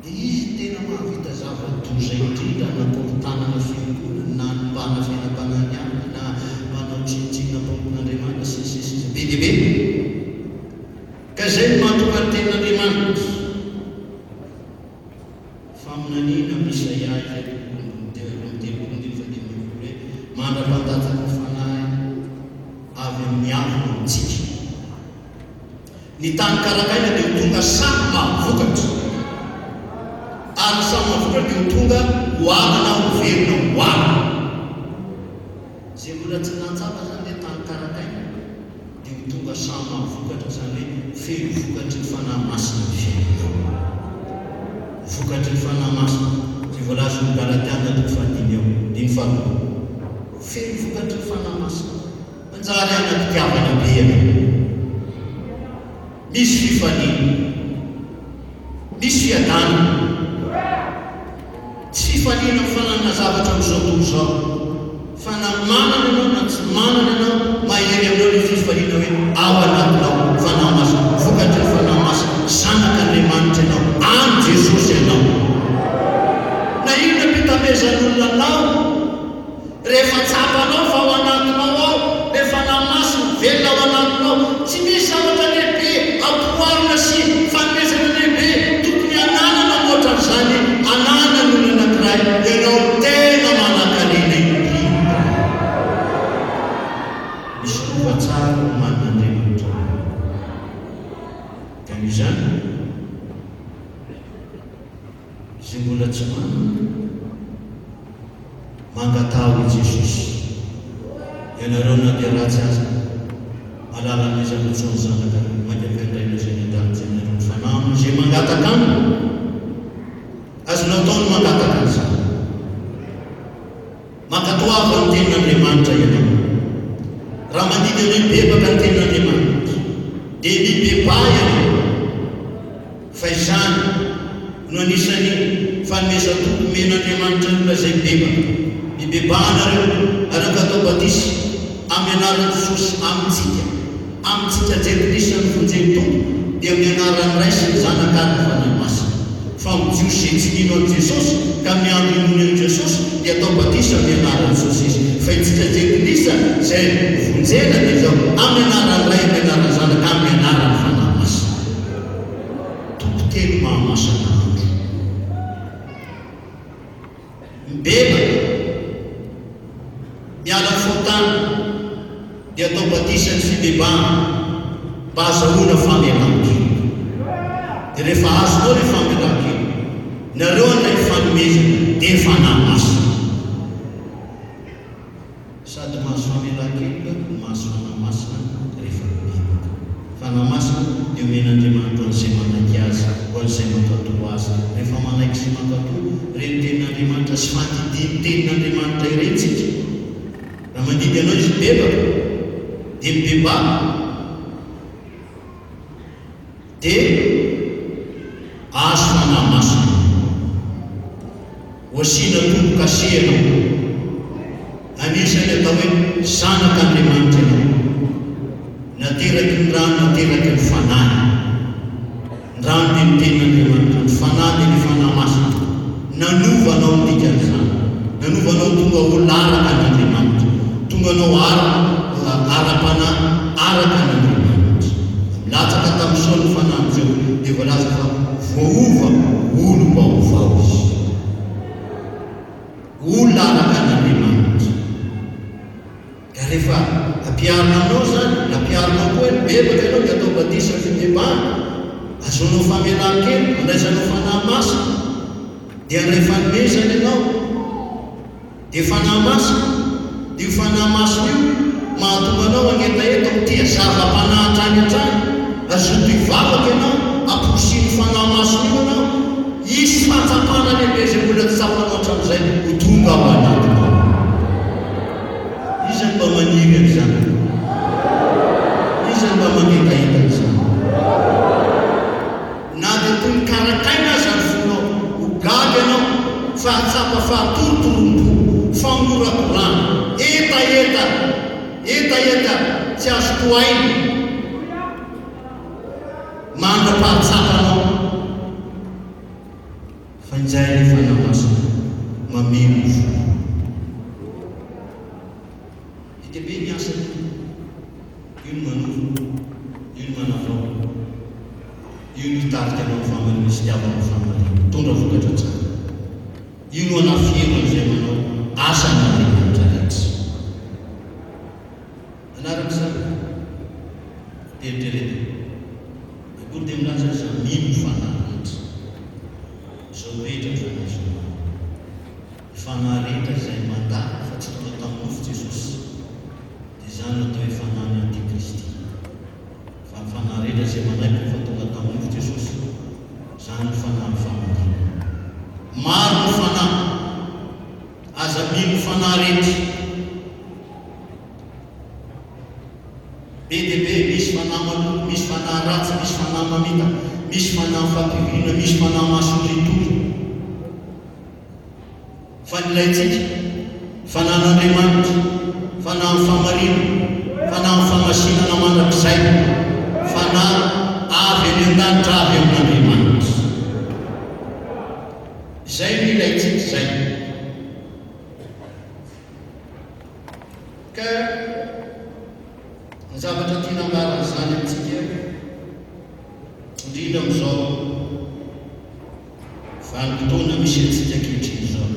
dia izy tena mahavita zava-doza indrindra namporitanana fiangonana na nombana fiainam-panany aminy na manao tsinotsinona mpampon'Andriamanitra sy be dia be. Ka izay no mahatonga ny tenin'Andriamanitra faminaniana misy Isaia hoe mandra-pandatsaka fanahy avy amin'ny avy amintsika. Ny tany karakaina dia ho tonga samy mahavokatra, ary samy mahavokatra dia ho tonga hoanana ho verina hoanina. Izay mbola tsy nahatsapa zany dia tany karakaina dia ho tonga samy mahavokatra, zany hoe feno vokatry ny fanahy masina ny fiainanao. Vokatry ny fanahy masina zay voalaza ny Galatiana 5:5. Feno vokatry ny fanahy masina. Manjary anampitiavana be ianao. Misy fifaniana, misy fiadanana, fifaliana mifanana zavatra amin'izao tontolo izao. Fa na manana ianao na tsy manana ianao, mahery aminao ny fifaliana hoe ao anatinao fanahy masina, vokatry ny fanahy masina, zanak'Andriamanitra ianao, any Jesosy ianao. Na inona pitamezan'olona anao, rehefa tsapanao fa ao anatinao ao, le fanahy masina velona ao anatinao, tsy misy zavatra lehibe ampoarina sy fanomezana lehibe tokony ananana moatran'izany ananana n'olona anankiray, ianao tena manan-karena indrindra. Misy lovatsara ho manan'Andriamanitra. Ka izany izay mbola tsy manana, mangatao i Jesosy. Ianareo na dia ratsy aza alalana izay mitsony zanaka mandevendraina izay ny andanitsy aminareo ny fanahy izay mangataka aminy, azonao taony mangataka an'izany. Mankatoava ny tenin'Andriamanitra ianao. Raha mandika ny bebaka ny tenin'Andriamanitra dia mibeba ianao. Fa izany no anisany fanomezan-toko men'Andriamanitra ny olona izay bebaka. Mibebanareo araka atao batisy amin'ny anaran'i Jesosy amintsika Jean-Kristy ny vonjeny-tompo, dia amin'ny anaran'ny Ray sy ny Zanaka ary ny fanahy masina. Fa mijiosy izay tsy mino an'i Jesosy ka miandry nono an'i Jesosy dia atao batisy amin'ny anaran'i Jesosy izy. Fa itsika Jean-Kristy izay vonjena dia izao amin'ny anaran'ny Ray, amin'ny anaran'ny Zanaka, amin'ny anaran'ny fanahy masina. Tompoteny mahamasana andro. Mibebaka miala fotana dia atao batisy ny fibebana mba azahoana famelan-keloka. Dia rehefa azonao ilay famelan-keloka, nareo anay fanomezana dia fanahy masina. Sady mahazo famelan-keloka, mahazo fanahy masina rehefa mibebaka. Fanahy masina dia omen'Andriamanitra an'izay manaiky azy, ho an'izay mankatoro azy. Rehefa manaiky sy mankatoro ireny tenin'Andriamanitra sy fandidiny tenin'Andriamanitra irentsika. Raha mandidy anao izy bebaka dia mibeba, dia azo fanahy masina. Ho asiana tombo-kase ianao, anisany atao hoe zanak'Andriamanitra ianao. Nateraky ny rano, nateraky ny fanahy. Ny rano dia ny tenin'Andriamanitra, ny fanahy dia ny fanahy masina. Nanovanao ny dikan'izany, nanovanao tonga ho laraka n'Andriamanitra, tonga anao ara-panahy araka n'Andriamanitra. Milatsaka tamin'ny Saoly ny fanahy amin'izao dia voalaza fa voaova olo mba ho vao izy, olona araka n'Andriamanitra. Ka rehefa ampiarina aminao zany, nampiarinao koa ny bebaka ianao dia atao batisy ny fibebana, azonao famelan-keloka, andraisanao fanahy masina, dia andray fanomezana ianao dia fanahy masina. Dia io fanahy masina io mahatonga anao agnetaeta ho tia zava-panahy hatrany, azoto hivavaka ianao, amposiny fanahy masina io ianao, isy fahatsapana lehibe izay mbola tsy tsapanao hatramin'izay ho tonga ao anatinao. Izany mba maniry an'izany, izany mba magnetaeta an'izany. Na dia toy ny karakaina aza ny fonao, ho gaga ianao, fahatsapa fahatorotorom-po, fangorakorana, etaeta tsy azo tohaina, mandra-pahatsapanao. Fa inzay ilay fanahy masina mameno fo. Dia be ny asany, io no manova, io no manavao, io no hitarika anao famana, misy tiavanao famana, mitondra vokatra tsara. Io no anafiena izay manao asan'Andriamanitra rehetra. Anarak'izany eritreretina akory dia milaza izany mino fanahy rehetra. Izao rehetra zany izy ny fanahy rehetra izay mandala fa tsy tonga tamin'ny nofo Jesosy, dia izany atao hoe fanahy antikristy. Fa ny fanahy rehetra izay manaiky fa tonga tamin'ny nofo Jesosy, izany ny fanahy famandiana. Maro ny fanahy, aza mino fanahy rehetra. Be dia be, misy fanahy maloto, misy fanahy ratsy, misy fanahy mamita, misy fanahy fampirina, misy fanahy mason'iritory. ilaitsika fanan'Andriamanitra, fanahy ny famarina, fanahy ny famasinana mandrakizay, fanahy avy any an-danitra avy amin'Andriamanitra. Izay no ilaitsika izay. Ka ny zavatra tiana ambarana izany amintsika indrindra amin'izao vanim-potoana misy antsika ankehitriny izao.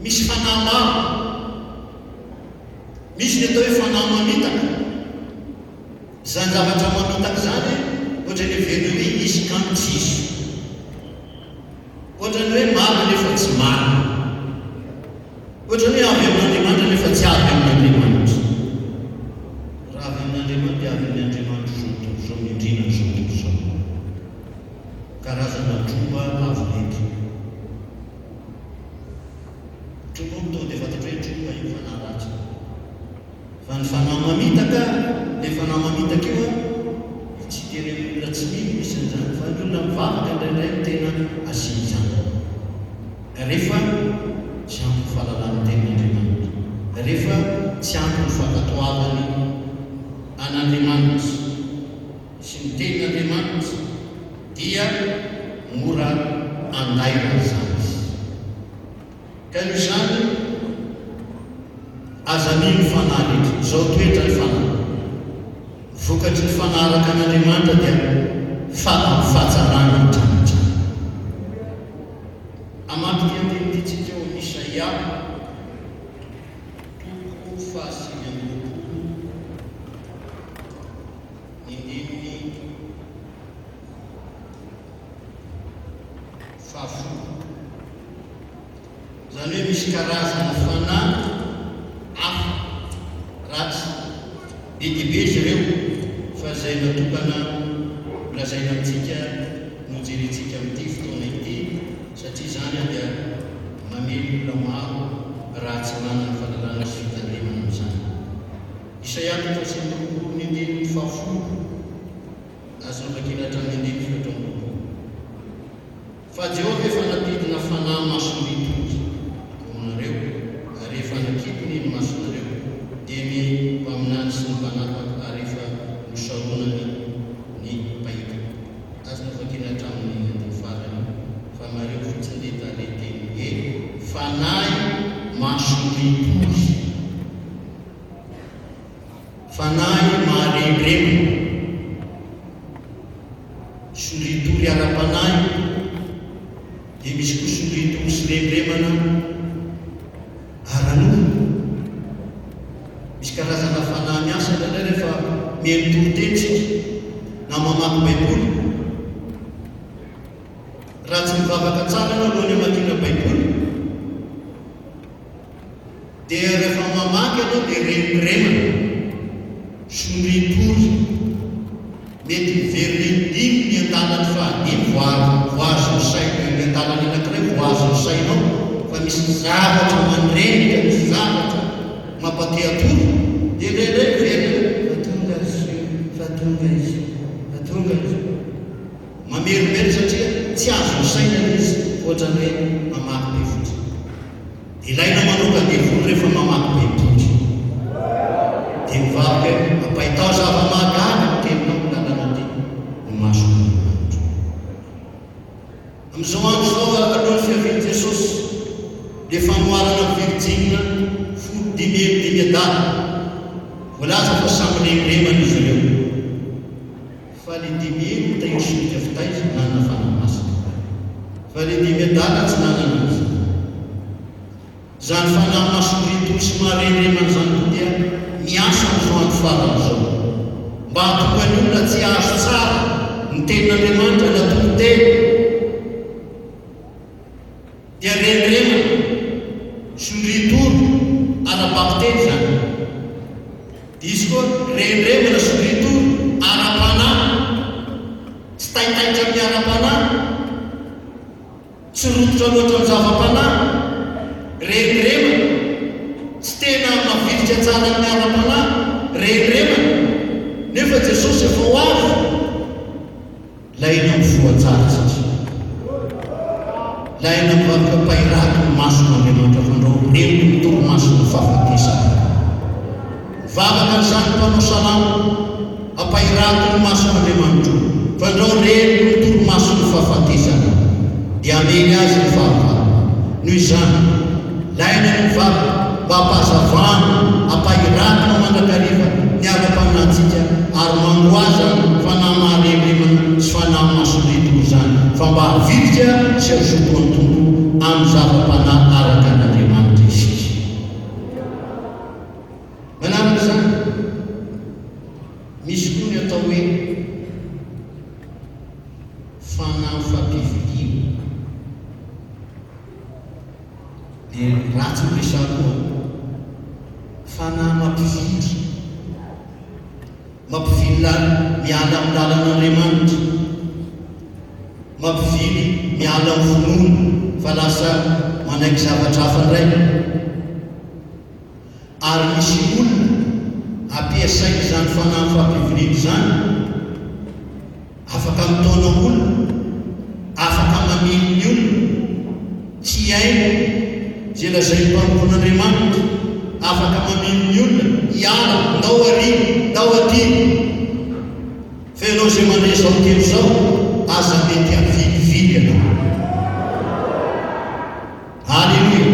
Misy fanahy maro, misy ny atao hoe fanahy mamitaka. Izany zavatra mamitaka izany ohatra ny velona hoe misy kamo tsisy, ohatra ny hoe marina nefa tsy marina, ohatra ny hoe avy amin'Andriamanitra nefa tsy avy amin'Andriamanitra. Raha avy amin'Andriamanitra dia avy amin'Andriamanitra zao mindrina zao zao. Karazana tromba avy mety. Tromba to dia fantatra hoe tromba io fanahy ratsy. Fa ny fanahy mamitaka, ilay fanahy mamitaka io tsy tena olona tsy mino misy an'izany, fa ny olona mivavaka indraindray no tena asiany izany. Rehefa tsy ampy ny fahalalany ten'Andriamanitra, rehefa tsy ampy ny fankatoavany an'Andriamanitra sy ny tenin'Andriamanitra, dia mora andaina izany. Ka noho izany aza mino fanahy rehetra, izao toetra ny fanahy. Vokatry ny fanaraka an'Andriamanitra dia fahatsarana hatramin'izany. Amaky dia tenititsika eo amin'ny Isaia toko fahasimy amby roapolo indimy fahafolo. Izany hoe misy karazana fanahy hafa ratsy be dia be izy ireo, fa izay natokana lazaina amintsika no jerentsika amin'ity fotoana ity, satria izany dia mamely olona maro raha tsy manana fahalalana sy fitandremana amin'izany. Isaia toko fahasimy amby roapolo ny andininy fahafolo, azonao vakiana hatramin'ny andininy fito amby roapolo. Fa Jehovah efa natidina fanahy mason'itoky amonareo, rehefa nakidiny ny masonareo dia ny mpaminany sy ny mpanapaka rehefa nosaronany ny paika. Azonao vakiana hatramin'ny andininy farany, fa mareo fotsiny dia taleteny hoe fanahy mason'itoky, fanahy maharendremana, solitory ara-panahy. Dia misy koa solitory sy rendremana aranohy. Misy karazana fanahy miasa indray rehefa mihaino torotensika na mamaky baiboly. Raha tsy mivavaka tsara ianao alohan'ny hamakiana baiboly, dia rehefa mamaky ianao dia rendremana, solitory, mety miveriny dimy ny an-dalany fahadimy voazo ny saina, ny an-dalany anankiray voazo ny sainao, fa misy zavatra mandrenika, misy zavatra mampateatory, dia indraindray miverina fatonga izy, fatonga izy, fatonga izy, mamerimbery satria tsy azo ny saina izy ohatrany hoe mamaky baiboly. Ilaina manoka devolo rehefa mamaky baiboly, dia mivavaka apahitao zava-mahagaga ny teninao lalana ty ny mason'Andriamanitra. Amin'izao andro izao alohan'ny fiavian'i Jesosy dia famoarana virjina folo dimy adala, voalaza fa samy rendremana izy ireo, fa le dimy elo tahirosolika fitaiza nanana fanahy masina, fa le dimy adala tsy nanana izy. Izany fanahy mason'itoky sy maharendremana izany koa dia miasa amin'izao andro farany izao, mba hatonga ny olona tsy azo tsara ny tenin'Andriamanitra natoko teny, dia rendremana, solitory ara-bakiteny izany. Dia izy koa rendremana, solitory ara-panahy, tsy taitaitra amin'ny ara-panahy, tsy rototra loatra amin'ny zava-panahy, rendremana, tsy tena maviditra tsara amin'ny ara-panahy, rendremana, nefa Jesosy efa ho avy, laina mivoa tsara satria laina mivavaka pairaky ny masona Andriamanitra fandrao reno ny torimasony fahafatesana. Vavaka n'izany mpanao salamo apairaky ny masona Andriamanitra fandrao reno ny torimasony fahafatesana dia ameny azy ny fahavalo. Noho izany laina ny mivavaka mba hampahazavana apairaky no mandrakariva ny ara-paminantsika ary mangoaza fanahy maharemremana sy fanahy masoletoy zany fa mba havidika sy azoto antombo amin'ny zava-panahy araka n'Andriamanitra isika. Manaraka zany misy koa ny atao hoe fanahy fampivilina. Dia ratsy miresako fanahy mampivily miala amin'ny lalan'Andriamanitra, mampivily miala amin'ny finoana fa lasa manaiky zavatra hafa indray. Ary misy olona ampiasainy zany fanahy fampiviliny zany afaka mitaona olona, afaka mamino ny olona tsy hainy zay lazay mpampon'Andriamanitra, afaka mamino ny olona hiala ndao ariny ndao atiny fa ianao zay mandray zao telo zao aza mety avilivily ianao. Halleluia.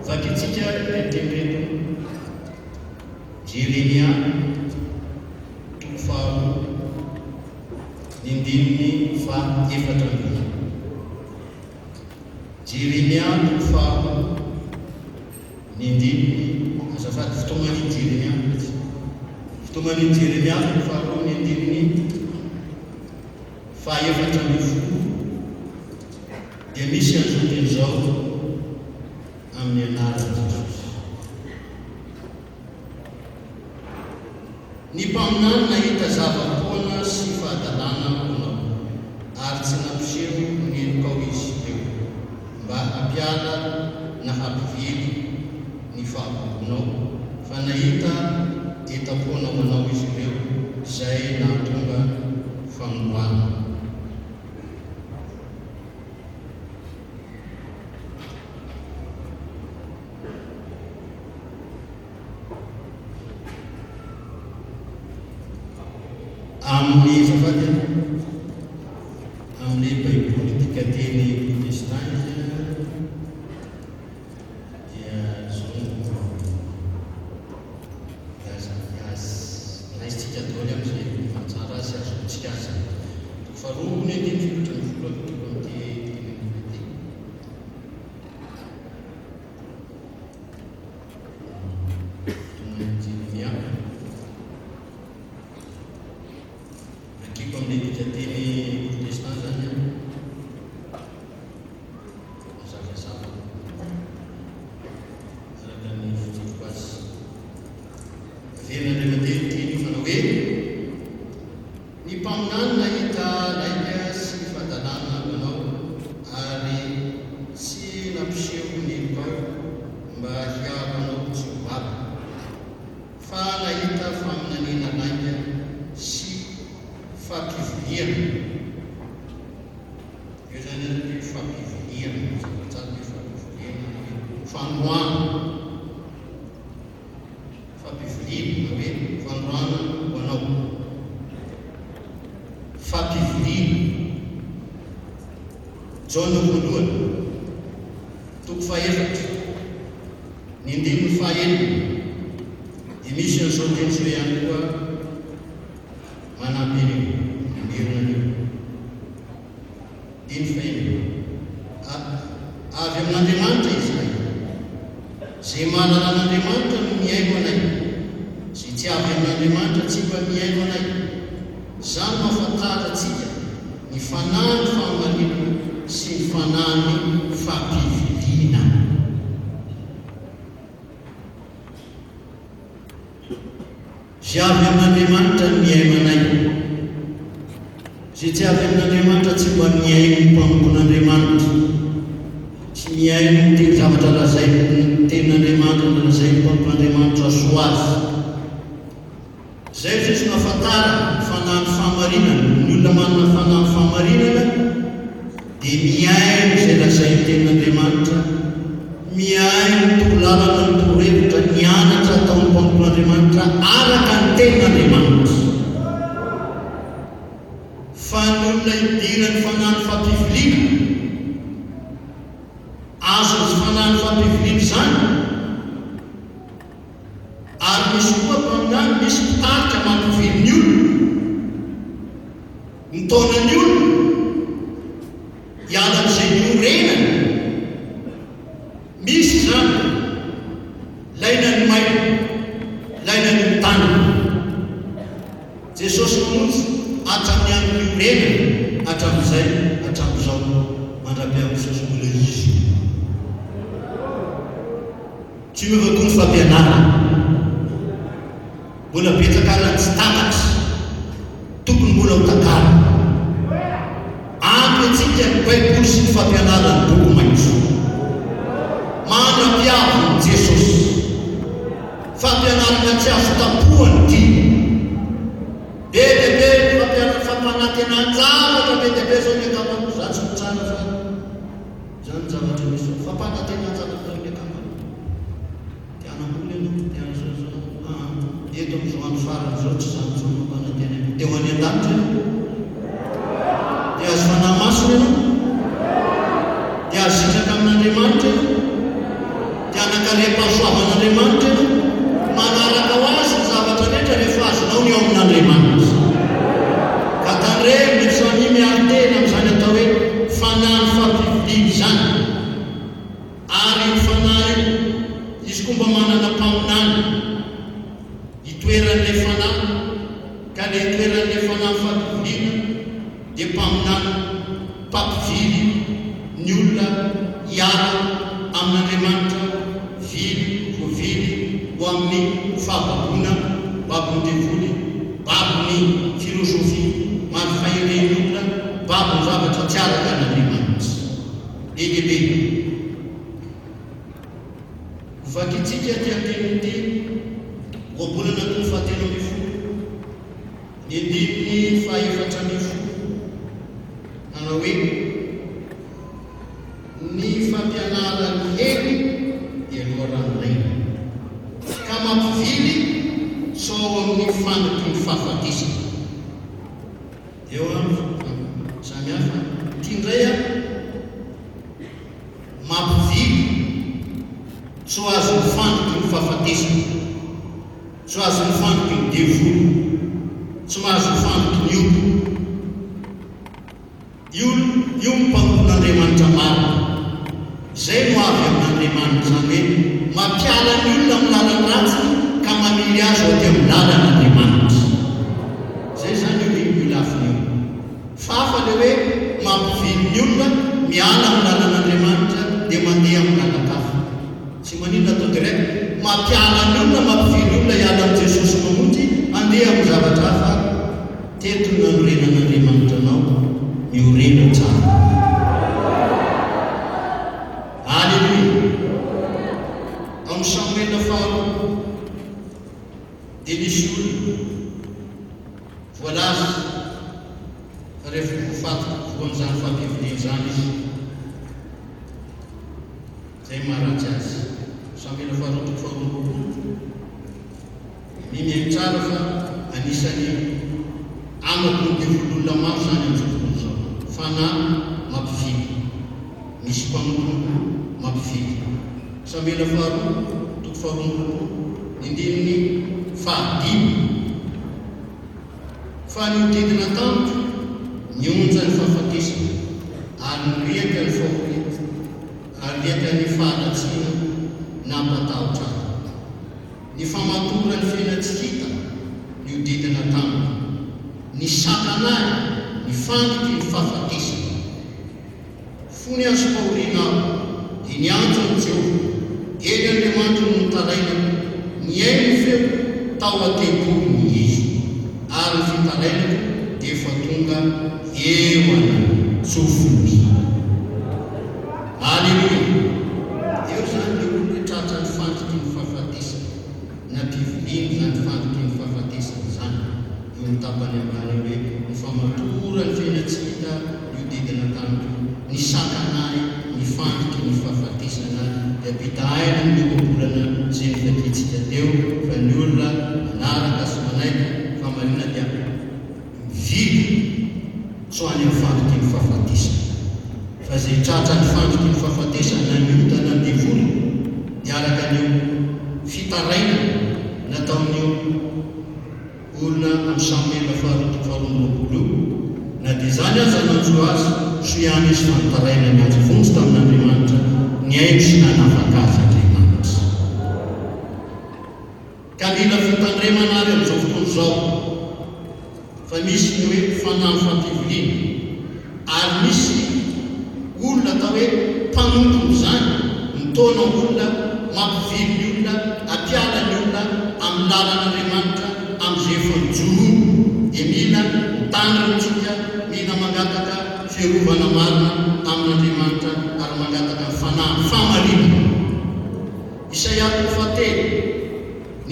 Vakitsika temreto Jeremia toko faharoa ny andininy faha-efatra ambiny. Jeremia toko faharoa ny andininy azafady fotomaniny Jeremia toko faharoa ny andininy faha-efatra ambiny folo dia misy an'izany zao amin'ny anaran'i Jesosy. Ny mpaminany nahita zava-poana sy fahadalàna honao ary tsy nampiseho ny tao izy ireo mba hampiala na hampivily ny fahabolonao fa nahita etapoana manao izy ireo izay nahatonga famoahana. Amin'ny zafady amin'ny baiboly tika teny protestant dia zongo naizitsika daoly amin'izay mahatsara azy azontsika azy faharoa ny andiny filotra ny folo toko amin'ity teny Jeremia akiko amin'ny tika teny protestant zany mazavazava araka ny fijiko azy averina Andriamanitra teny fanao hoe ny mpaminany nahita laika sy fahadalàna manao ary tsy nampiseho ny tao mba hiavanao tsy ho vava fa nahita faminaniana laika sy fampiviliana. Io zany hoe fampiviliana zavatsara hoe fampiviliana fandroana fampiviliana hoe fandroana ho anao fampiviliana Jaona voalohany toko faha-efatra ny andininy faha-enina dia misy an'izao teny zao ihany koa manampy an'io mirona an'io diny fahaenina avy amin'Andriamanitra izahay zay mahalala an'Andriamanitra no miaino anay zay tsy avy amin'Andriamanitra tsy mba miaino anay. Zany mahafantaratsika ny fanahy ny fahamarinana sy ny fanahy ny fampiviliana. Zay avy amin'Andriamanitra no miaino anay, zay tsy avy amin'Andriamanitra tsy mba miaino ny mpampon'Andriamanitra, tsy miaino ny teny zavatra lazay ny tenin'Andriamanitra na lazay ny mpampon'Andriamanitra soa azy. Zay Jesosy mahafantara fanahy ny fahamarinana. Ny olona manana fanahy ny fahamarinana dia miaino ny fanahny fampiviliana azo ny fanahny fampiviliana zany ary misy koa aminany misy mpitarika mampivily ny olona mitona ny olona hiala amin'izay niorenany misy zany laina ny maina laina ny mitana Jesosy mamonjy hatramin'ny andro niorenany hatramin'izay hatramin'izao mandra-piavososy mbola izy tsy miovako ny fampianarana mbola betsakaran tsy takatry tokony mbola ho takara ampy antsika ny baiboly sy ny fampianarana ny boky maitso mandra-piavony Jesosy fampianarana tsy azo tapohany ty be dehibe fampanantenanjavatra be dehibe zao ny akamako za tsy mitsara fa zany zavatra misy fampanantenanjavatra ny akamako tianamboly anao tianazao eto am'izao andro farany zao tsy zany zao mampanantena teo any an-danitra dia azo fanahy masina ianao dia azo sitraka amin'Andriamanitra ianao dia anakaream-pahasoavan'Andriamanitra ianao manaraka ho azy ny zavatra rehetra rehefa azonao ny ao amin'Andriamanitra ka tanyreny mitsany miarintena amin'izany atao hoe fanahy fampiviliana zany ary ny fanahy izy komba manana mpaminany itoeran'ilay fanahy ka le itoeran'ilay fanahy fampiviliana dia mpaminany mpampivily ny olona hiala amin'Andriamanitra vily ho vily ho amin'ny fahababoana babony devoly babony filozofia mampifahiren'ny olona babony zavatra tsy araka an'Andriamanitra lehibe vakitsika ty anteniny ty roabolana tony fahatelo amby folo ny andininy fahaefatra amby folo manao hoe ny fampianarany hely dia aloharanoraina ka mampivily sao amin'ny fanaky ny fahafatesana eo samy hafa ty ndray a mampivily so azo ny fanaky ny fahafatesana so azo ny fanaky ny devoly so mahazo ny fanaky ny io mpamon'Andriamanitra maro zay no avy amin'Andriamanitra zany hoe mampiala ny olona amin'ny lalany ratsy ka mamily azy ao ty amin'ny lalan'Andriamanitra zay zany hoe ilafiny io fa afa le hoe mampivily ny olona miala amin'ny lalan'Andriamanitra dia mandeha amin'ny lalakafa tsy manindra atao direct mampiala ny olona mampivily olona hiala amin'ny Jesosy mamonjy andeha amin'ny zavatra hafa teto ny anorenan'Andriamanitra anao miorena tsara Alleluia amin'ny Samuela faharoa dia nisy olona voalaza fa rehefa voafaty voan'izany fampiviliana zany izy zay maharatsy azy Samuela faharoa toko faharoa mimiainy tsara fa anisany amako ny devololona maro zany amin'izao zao fanahy mampivily misy mpamono mampivily Samuela faharoa toko faharoa indininy fahadimy fa niodidina tampoka nionja ny fahafatesana ary niriaka ny fahoret ary riaka ny fahalatsiana nampatahotra ny famatora ny fiainatsikita niodidina tampoka ny sakanahy ny fandiky ny fahafatesana fony azo fahoriana ao dia niantso ny Jehova eny Andriamanitra no nitaraina ny ainy feo tao an-tebony izy ary ny fitarainako dia efa tonga eo ana tsofony Alleluia eo zany le olona tratra ny fandiky ny fahafatesana na mpiviliana zany fandiky ny fahafatesana zany eo ny tapany ambany hoe ny famatora ny fiainatsikita niodidina tamiko ny sakanahy ny fandiky ny fahafatesana dia pita aina ny oabolana zay nivakitsika teo fa ny olona manaraka sy manaiky fa marina dia mivily so any amin'ny fandiky ny fahafatesana tratra ny fandriky ny fahafatesana ny otana ny volo miaraka an'io fitaraina nataon'io olona amin'ny Samuela faharoapolo na dia zany aza nanjo azy so ihany izy fanotaraina ny azy vonjy tamin'Andriamanitra ny haino sy nanafaka azy Andriamanitra. Ka mila fitandremana ary amin'izao fotoana izao fa misy ny hoe fanahy fampivoriana ary misy olona atao hoe mpanompony zany mitona olona mampivily ny olona ampiala ny olona amin'ny lalan'Andriamanitra amin'izay fanjoroana dia mila tandratsika mila mangataka fiarovana marina amin'Andriamanitra ary mangataka fanahy famarinana. Isaia 7:1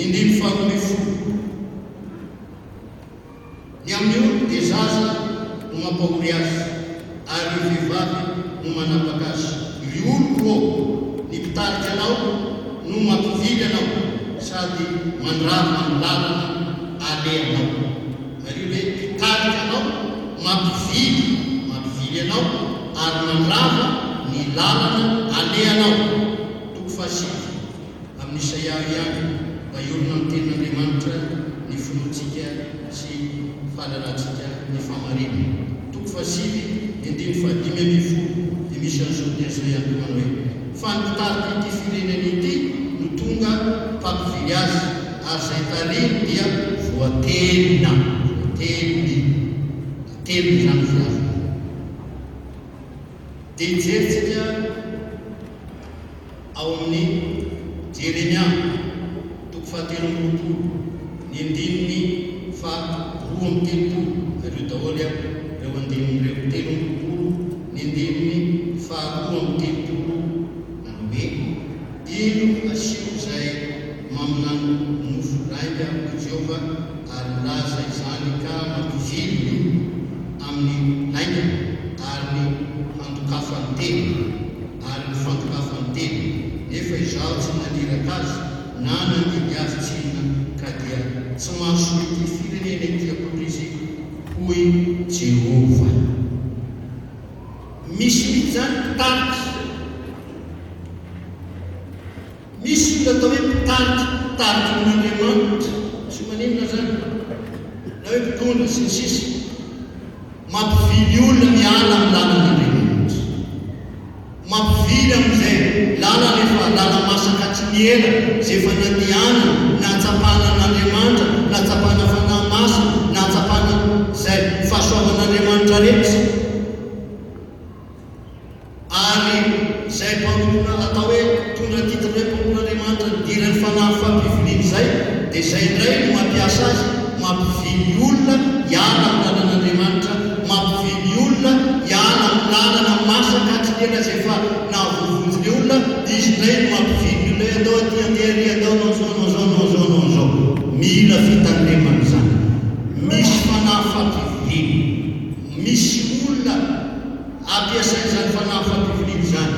ny amin'io dia zaza no mampahory azy ary vehivavy no manapaka azy. Ry olo ny mpitarika anao no mampivily anao sady mandrava amin'ny lalana alehanao. Ary io hoe mpitarika anao mampivily anao ary mandrava ny lalana alehanao. Toko 7 amin'ny Isaia ihany mba iorona amin'ny tenin'Andriamanitra ny finoantsika sy fahalalantsika ny famarinana. Toko 7:5 dia misy an'izao teazao ihany koa manao hoe fa ny mpitarika ity firenena ity no tonga mpampivily azy ary izay tariny dia voatelina zany fiazy. Dia hijeritsika ao amin'ny Jeremia toko 7 ny andininy 2:3 ireo daholo ireo andininy 3 ny andininy 2:3 manao hoe ino asio izay maminano mofo raika Jehova ary laza izany ka mampivily amin'ny laika ary ny handokafany tena ary ny fandokafany tena nefa izaho tsy naniraka azy na nandidy azy tsina ka dia tsy mahasoa ity firenena itiako izy hoy Jehova. Misy zany mpitarika, misy olona atao hoe mpitarika amin'Andriamanitra sy maninona zany na hoe mpitondra sy ny sisa mampivily olona miala amin'ny lalan'Andriamanitra, mampivily amin'izay lala rehefa lala masaka tsy miela izay efa nandihana nahatsapana an'Andriamanitra, nahatsapana fanahy masina, nahatsapana izay fahasoavan'Andriamanitra rehetra. Ary izay mpamompona atao hoe tondra titiny hoe mpampon'Andriamanitra nidirany fanahy fampiviliana izay dia izay indray no mampiasa azy mampivily olona hiala amin'ny lalan'Andriamanitra, mampivily olona hiala amin'ny lalana masaka tsy tena izay efa nahavovonjy ny olona, dia izy indray no mampivily olona hoe atao aty antery atao nao zao. Mila fitandremana zany. Misy fanahy fampiviliana, misy olona ampiasany zany fanahy fampiviliana zany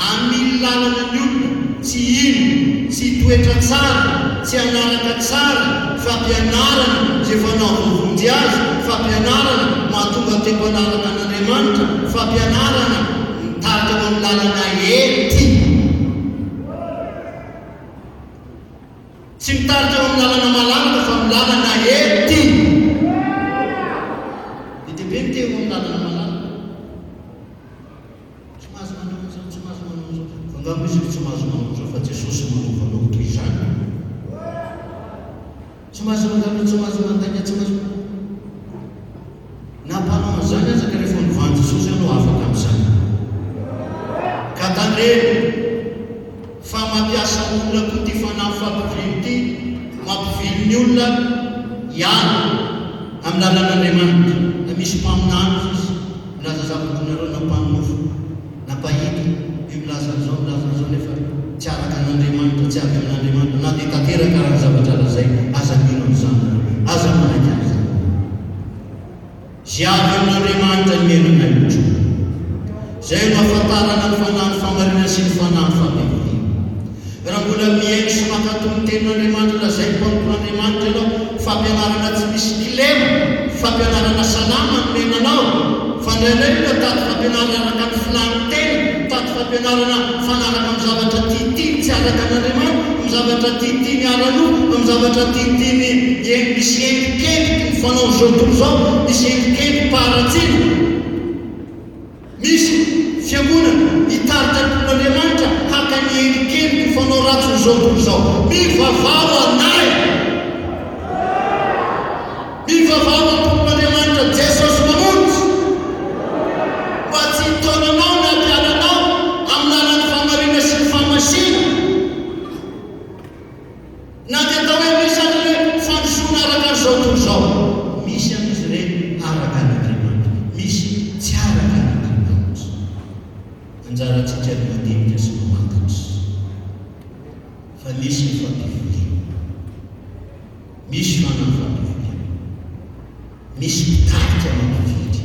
amin'ny lalana ny olona tsy ino tsy toetra tsara, tsy anaraka tsara, fampianarana izay efa nahavovonjy azy, fampianarana mahatonga teko anaraka an'Andriamanitra, fampianarana mitarika amin'ny lalana ety, tsy mitarika amin'ny lalana malalaka fa amin'ny lalana ety. Be ny teo amin'ny lalana malalaka tsy mahazo manao zao, tsy mahazo manao zao fa angamba izy tsy mahazo manao zao fa Jesosy manaovanao toy izany. Tsy mahazo mangano, tsy mahazo mandaina, tsy mahazo nampanao an'izany aza ka rehefa nivany Jesosy ianao afaka amin'izany. Ka tandremo fa mampiasa olona koa ty fanahy fampivily ity, mampivily ny olona ihany amin'ny lalan'Andriamanitra. Misy mpaminany izy milaza zava-bonareo na mpaminofo na pahity io milaza zao nefa tsy araka an'Andriamanitra, tsy avy amin'Andriamanitra na dia tanteraka raha zavatra lazay aza mino amin'izany, aza manaiky amin'izany. Zay avy amin'Andriamanitra ny menona io. Zay no ahafantarana ny fanahy famarinana sy ny fanahy fampiviliana. Raha mbola miaino sy makatony tenin'Andriamanitra lazay mpampon'Andriamanitra ianao, fampianarana tsy misy dilema, fampianarana salama no menanao, fa indraindray no atady fampianarana araka ny filany tena fampianarana fanaraka amin'ny zavatra tiatiny tsy araka an'Andriamanitra, amin'ny zavatra tiatiny araloha, amin'ny zavatra tiatiny misy endrikely mifanao zao tontolo zao, misy endrikely paratsiny, misy fiangonana hitarika n'Andriamanitra haka ny endrikely mifanao ratsy zao tontolo zao. Mivavao anay, mivavao Tompon'Andriamanitra Jesosy mamonjy mba tsy hitonanao na ampiananao amin'ny alalan'ny famarina sy ny famasina, na dia atao hoe misy any hoe fandrosoana araka an'izao tontolo zao. Misy amin'izy ireny araka an'Andriamanitra, misy tsy araka an'Andriamanitra. Anjarantsika ny mandinika sy mamakatra fa misy ny fampivoliana, misy fanamfampivoliana, misy mpitarika mampividy,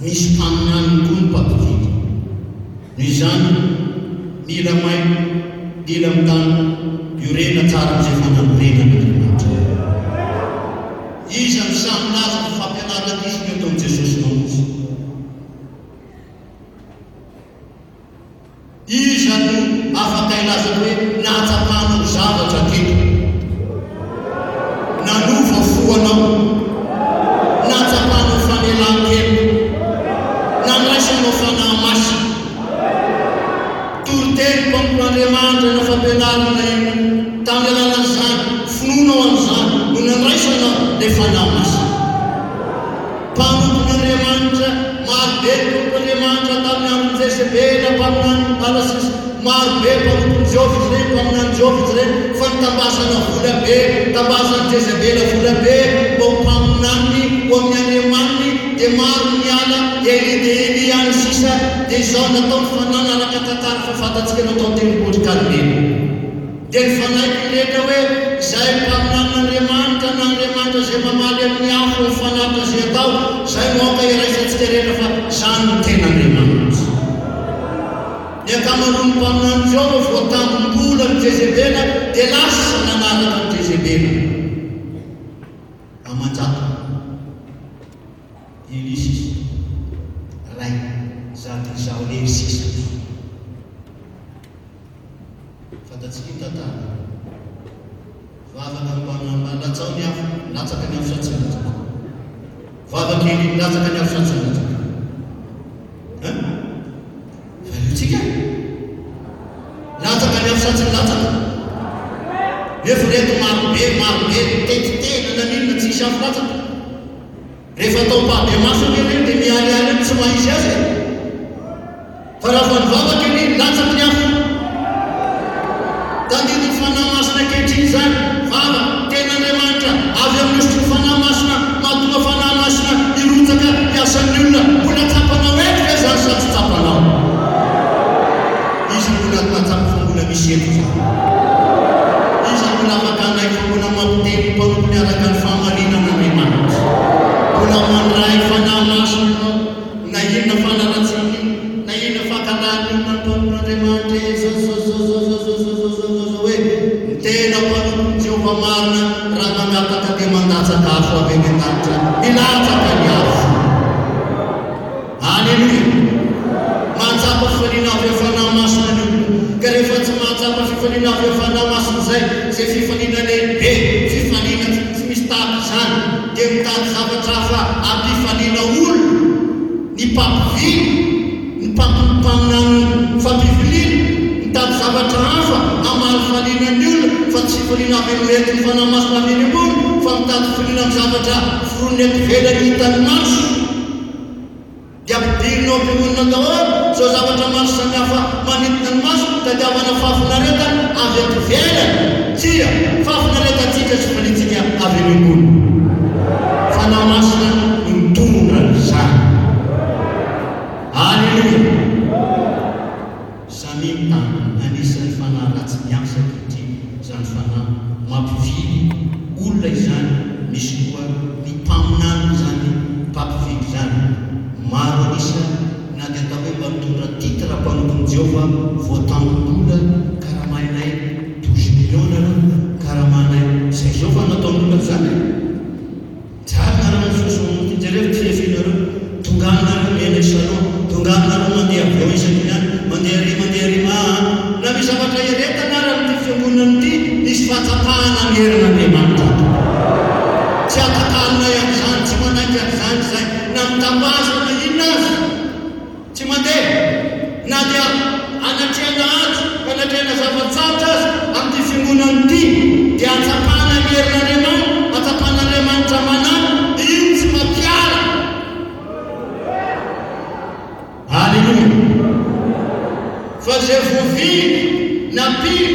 misy mpaminany koa ny mpampividy. Noho izany mila maino, mila mitany iorena tsara amin'izay fananorena n'Andriamanitra. Izy amin'ny samy laza ny fampianarana izy ny ataon'i Jesosy mamonjy. Izy any afaka ilazana hoe nahatsapana ny zavatra keto, nanova foanao, nahatsapana ny fanelan-kely, nandraisanao fanahy masina. Toroteny mpampon'Andriamanitra na fampianarana iny tamin'ny alalan'izany, finoanao amin'izany no nandraisanao le fanahy masina. Mpanompon'Andriamanitra marobe Tompon'Andriamanitra tamin'ny andron'i Jezebela mpaminany Alasisy, marobe mpanompony Jehova izy ireny, mpaminany Jehova izy ireny, fa nitambasana vola be, tambasany Jezebela vola be mba ho mpaminany ho amin'ny Andriamaniny, dia maro miala Eli any sisa. Dia izao natao ny fanana araka tantara fa fantatsika natao tenimbotry Karmely. Dia ny fanaiko rehetra hoe izay mpaminan'Andriamanitra na Andriamanitra izay mamaly amin'ny afo ny fanapitra izay atao, izay moaka iraisantsika rehetra fa izany no tena Andriamanitra. Ny ankamaroany mpaminany Jehova voatambom-bola ny Jezebela dia lasa nanaraka ny Jezebela. Amanjaka Elisis ray zato izao lery sisa. Fantatsika ny tantara. Vavaka ny mpaminany latsao ny afo, latsaka ny afo sa tsy latsaka. Vavaka ely latsaka ny afo sa tsy latsaka. Tsika latsaka ny afo sa tsy latsaka. Nefa reto marobe tetitena na ninona tsy isy afo latsaka. Rehefa atao mpabe maso ny reny dia mialialy eny tsy mahisy azy. Fa raha fa ny vavaka eny latsaky ny afo. Tandiny ny fanahy masina ankehitriny izany, vava tena Andriamanitra avy amin'ny osotry ny fanahy masina, mahatonga fanahy masina hirotsaka hiasan'ny olona. Mbola tsapanao eto ve zany sa tsy tsapanao? Izy mbola matsapa fa mbola misy eto zany. Izy mbola afaka anay fa mbola mampiteny mpanompo miaraka ny fahamarinana Andriamanitra. Mbola mandray fanahy masina na inona fanaratsiny, na inona fahakalany inona mpanompon'Andriamanitra hoe ny tena mpanompo Jehova marina raha magataka dia mandatsaka afo avy eny an-danitra, milatsaka ny afo. Aleluia. Mahatsapa fifaliana avy amin'ny fanahy masina ny olona. Ka rehefa tsy mahatsapa fifaliana avy amin'ny fanahy masina izay fifaliana lehibe, fifaliana tsy misy tahaka izany, dia mitady zavatra hafa hampifaliana olona, ny mpampivily, ny mpaminany fampiviliana, mitady zavatra hafa hamalifaliana ny olona, fa tsy fifaliana avy amin'ny ety ny fanahy masina avy eny ambony, fa mitady fifaliana amin'ny zavatra foron'ny ety ivelany hitany maso. Dia ampidirinao am-piangonana daholo zao zavatra maro samihafa manintona ny maso, tadiavana fahafinaretana avy eto ivelany. Tsia fahafinaretantsika sy fifaliantsika avy eny ambony. Fanahy masina no mitondra izany. Aleluia. Samy mitana anisan'ny fanahy ratsy miasa ankehitriny izany fanahy mampivily olona izany. Misy koa ny mpaminany izany mpampivily izany. Maro anisa na dia atao hoe mba mitondra titra mpanompon'i Jehova voatambom-bola karamainay 12 miliona karamainay izay Jehova nataon'olona izany. Tsara nareo ny fosony jereo fiafinareo, tonganareo miaina isanao, tonganareo mandeha dia avy eo isaky any mandeha rima na misy zavatra iretana raha ty fiangonana ty misy fahatsapahana ny herin'Andriamanitra tsy atakanina ihany zany tsy manaiky ihany zany zay na mitambazana inona azy tsy mandeha na dia anatrehana azy anatrehana zava-tsarotra azy amin'ity fiangonana ty dia atsapahana ny herin'Andriamanitra atsapahana Andriamanitra manahy io tsy mampiara. Halleluja. Fa zay voavily na pily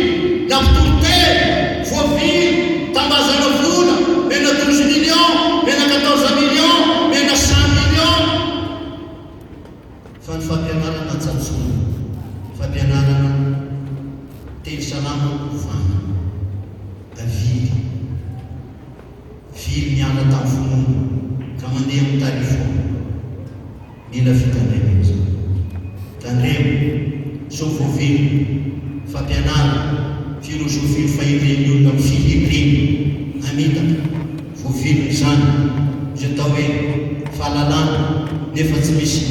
na mpitoritely voavily tambazana vola mena 12 millions mena 14 millions mena 100 millions fa ny fampianarana tsatsona fampianarana teny salama vana davily vily miala tamin'ny finoana ka mandeha amin'ny tarifo mila fitandremana tandremo sofofily fampianarana filosofia fahireny olona amin'ny fihireny amitaka voavily zany zay atao hoe fahalalana nefa tsy misy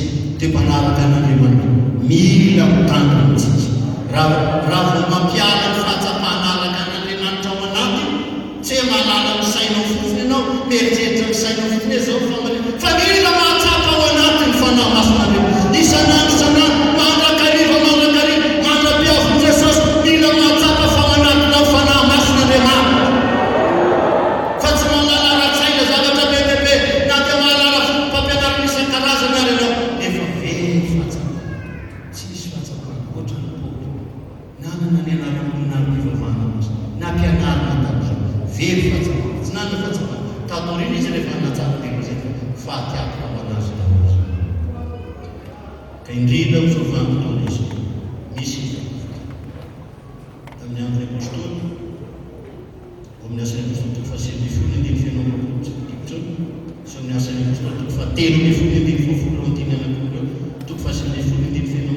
toe-panaraka an'Andriamanitra mila mitandrina amintsika raha vao mampiala ny fahatsapahana alaka an'Andriamanitra ao anaty tsy hoe mahalala ny sainao fofony ianao mieritreritra ny sainao fofony zao fa mila mahatsapa ao anaty ny fanahy mason'Andriamanitra isanandro mandrakariva mandra-piavin'i Jesosy mila mahatsapa fa ao anatinao fanahy mason'Andriamanitra fa tsy mahalala ra-tsaina zavatra bebebe na dia mahalala mpampianarana isan-karazany ary ianao nefa very fahatsapa tsisy fahatsapana oatra ny paoly nanana ny anaran'olona mpivavahana na mpianarana tam'izao very fahatsapana tsy nanana fahatsapana tatorina izy rehefa natsara lehibe zay fahatiako ao anazy tamin'izy ka indrindra amin'izao vanim-potoana izy misy tamin'ny andro ny apôstôly amin'ny asan'ny apôstôly toko faha-sivy folo andimy feno so amin'ny asan'ny apôstôly toko faha-telo ny folo andimy folo antiny anak'olo toko faha-sivy folo andimy feno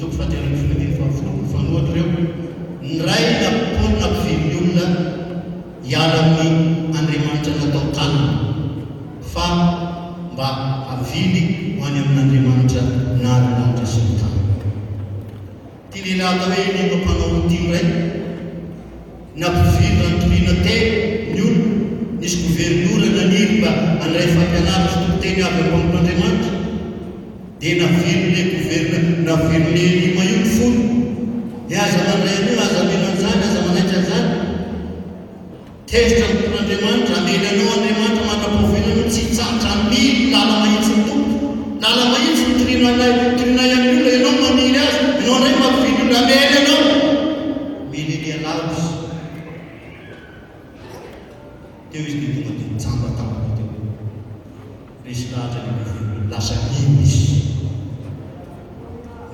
toko faha-telo ny folo andimy fahafolo fanohatra ireo ny ray na paoly na mpivily olona hiala amin'ny Andriamanitra natao tanana fa mba avily ho any amin'Andriamanitra narinahitra sy ny tanana. Ty lehilahy atao hoe liva mpanao ty ray na mpivily rantoriana teny ny olona nisy gouvernoura naniry mba andray fampianarana sy tonteny avy ambon'Andriamanitra dia navily le gouvernoura navily le lima io ny folo aza mandray an'io aza mena an'izany aza manaitra an'izany tezitra amin'Andriamanitra amelanao Andriamanitra mandrapaovinanao tsy hitsatra mily lala mahitsy ny tompo lala mahitsy ny toriana ihany olona ianao maniry azy ianao ndray mampivily olona amely anao mily lialavo teo izy dia tonga dia mitsamba tampoka teo resy lahatra ny gouvernoura lasa ino izy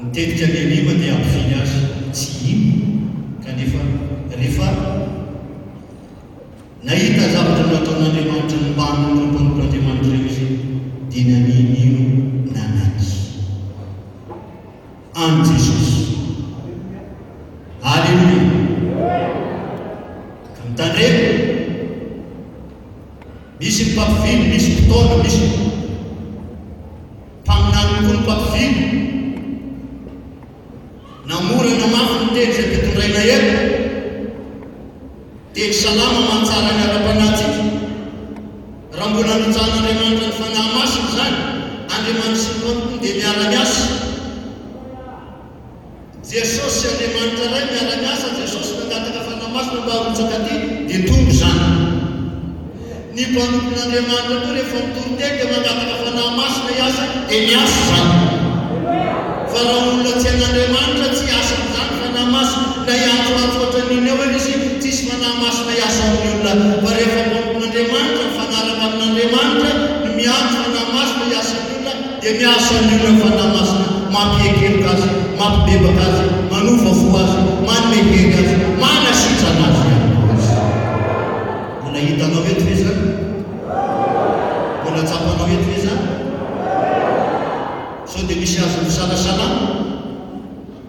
nitetika ny lima dia ampivily azy tsy ino kanefa rehefa nahita zavatra nataon'Andriamanitra ny mbaniny rompan'Andriamanitra izy dia naninino nanaky any Jesosy. Halleluja. Ka mitandremo misy mpampivily misy mpitaona misy mpaminany koa ny mpampivily namorana mafy ny teny zay mpitondraina eto teny salama mantsara ny ara-panahytsika raha mbola notsan'Andriamanitra ny fanahy masina zany Andriamanitra sy mpampo dia miara-miasa Jesosy Andriamanitra ray miara-miasa Jesosy nangataka fanahy masina mba harotsaka aty dia tongo zany ny mpanompon'Andriamanitra koa rehefa mitory teny dia mangataka fanahy masina hiasa dia miasa zany fa raha olona tsy an'Andriamanitra tsy asa zany fanahy masina na hiantsoantso ohatran'iny eo izy tsisy fanahy masina hiasa amin'ny olona fa rehefa mpanompon'Andriamanitra mifanaraka amin'Andriamanitra ny miantso fanahy masina hiasa amin'ny olona dia miasa amin'ny olona fanahy masina mampiekeloka azy mampibebaka azy manova fo azy manome hery azy manasitrana azy mbola hitanao eto ve zany mbola tsapanao eto ve zany sao dia misy azo misalasalana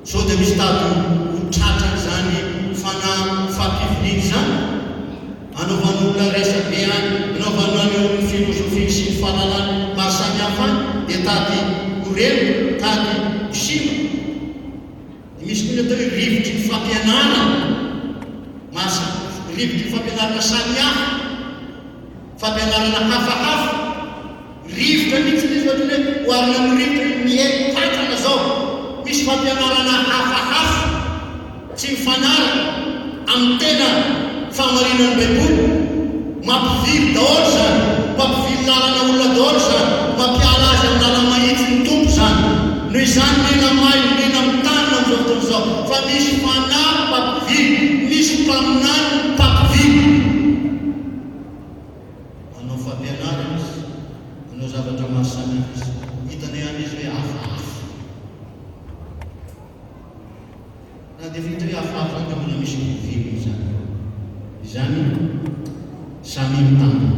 sao dia misy tady hotratrany zany fanahy fampiviliny zany anaovan'olona resabe any anaovan'any filosofia sy ny fahalalany maro samy hafa any dia tady horeno tady sy atao hoe rivotry ny fampianarana masa rivotry ny fampianarana samihafa fampianarana hafahafa rivotra mihitsy izy ohatra hoe hoarina amin'ny rivotra mihaitantana zao misy fampianarana hafahafa tsy mifanara amin'ny tena famarinan'ny baiboly mampivily daholo zany mampivily lalana olona daholo zany mampiala azy amin'ny lala mahitsy ny tompo zany noho izany mena maio mena mitanina amin'izao fotoana izao fa misy fanahy mampivily misy mpaminany mpampivily manao fampianarana izy manao zavatra maro samihafa izy hitany ihany izy hoe hafahafa na dia vita hoe hafahafa ka mbola misy mpivily zany izany samy mitana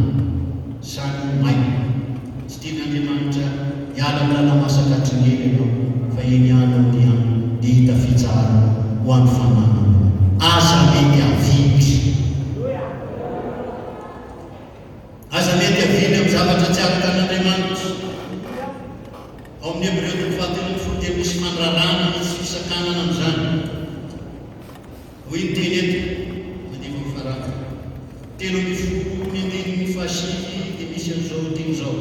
samy maio tsy tian'Andriamanitra hiala amin'ny lala-masaka hatringely ianao fa eny ianao dia hita fitsara ho an'ny fananana aza mety avily aza mety avily amin'ny zavatra tsy araka an'Andriamanitra ao amin'ny Hébreu 4:10 misy fanrarana misy fisakanana amin'izany hoy ny teny eto mandefa mifaraka telo mifolo ny fahasivy dia misy an'izao teny zao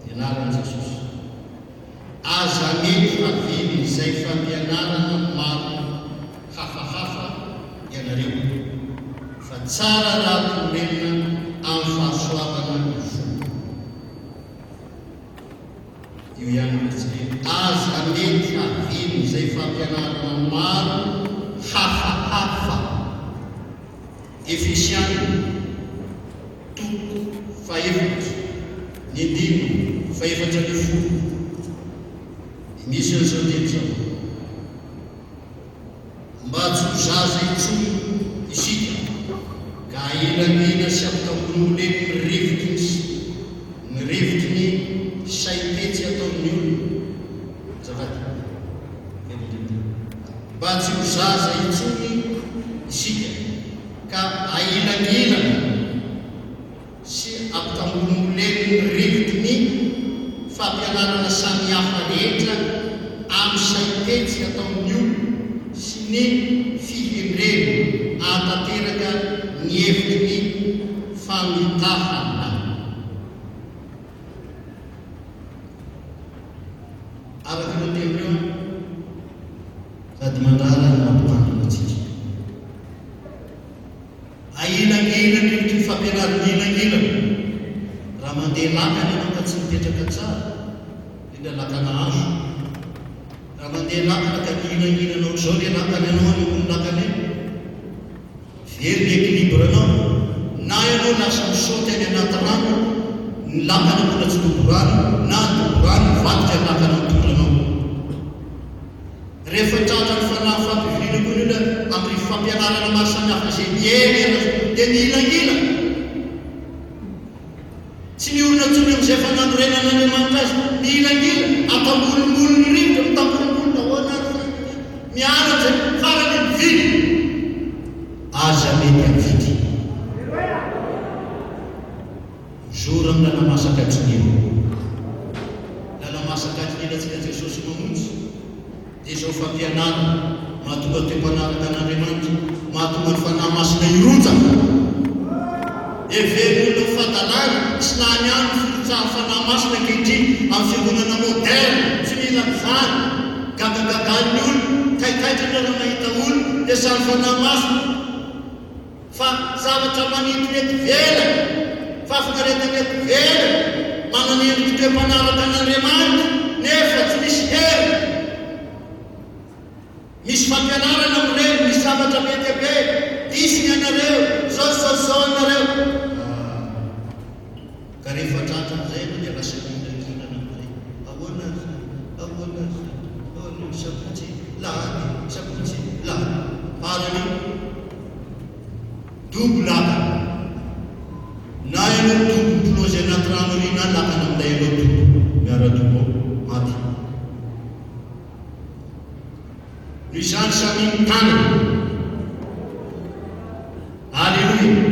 ianarana Jesosy aza mety avily izay fampianarana maro hafahafa ianareo fa tsara raha tomerina amin'ny fahasoavana ny fomba io ihany mitsy aza mety avily izay fampianarana maro hafahafa Efesiany toko faefatra ny dimy faefatra ny folo misy an'izao teny zao mba tsy ho zaza intsony isika ka ailangina sy ampitambon'oleny ny rivotry ny saipetsy ataon'ny olona zavady mba tsy ho zaza intsony isika ka ailangilana sy ampitambon'oleny ny rivotry ny fampianarana samihafa rehetra amin'ny saipetsy ataon'ny olona sy ny fihendreny ahatanteraka ny hevitry ny famitahana araka ireo temireo sady mandrara ny mampitandrina atsika ailangilana rivotry ny fampianarana ilangilana raha mandeha lakana ianao ka tsy mipetraka tsara indra lakana azo raha mandeha lakana ka ilangilanao zao le lakana ianao anokony lakana eny very ny équilibre anao na ianao lasa misaoty any anaty rano ny lakana mbola tsy toborano na toborano vadika ny lakana mitondranao rehefa tratra ny fanahy fampivirina koa nila amin'ny fampianarana maro samihafa zay mihery dia miilangila tsy ny olona tsony amin'izay fanandorenan'Andriamanitra azy miilangila atambolombolony rivotra mitambolombolona ahoana miara zay farany mivily aza mety avidy zoro amin'ny lala-masaka atringely lala-masaka atringely atsika Jesosy mamonjy dia zao fampianarana mahatonga toe-mpanaraka an'Andriamanitra mahatonga ny fanahy masina ironjaka everolona fadalana sy lany any fototsaha fanahy masina ankehitriny amin'ny fiangonana moderne tsy mila mizany gagagagany olo kaikaitrany raha mahita olo dia samy fanahy masina fa zavatra manity mety vela fafinareta mety vela manana endriky toe-mpanaraka an'Andriamanitra nefa tsy misy hery misy fampianarana amin'ireny misy zavatra mety be disiny anareo zao anareo ka rehefa tratra amin'izay no dia lasa milangilanana amin'izay ahoana sabotsy lany farany dobo lakana na ianao dobo plonge anaty rano rina lakana amin'ilay ianao dobo miara-dobo maty no izany samy mitana alleluia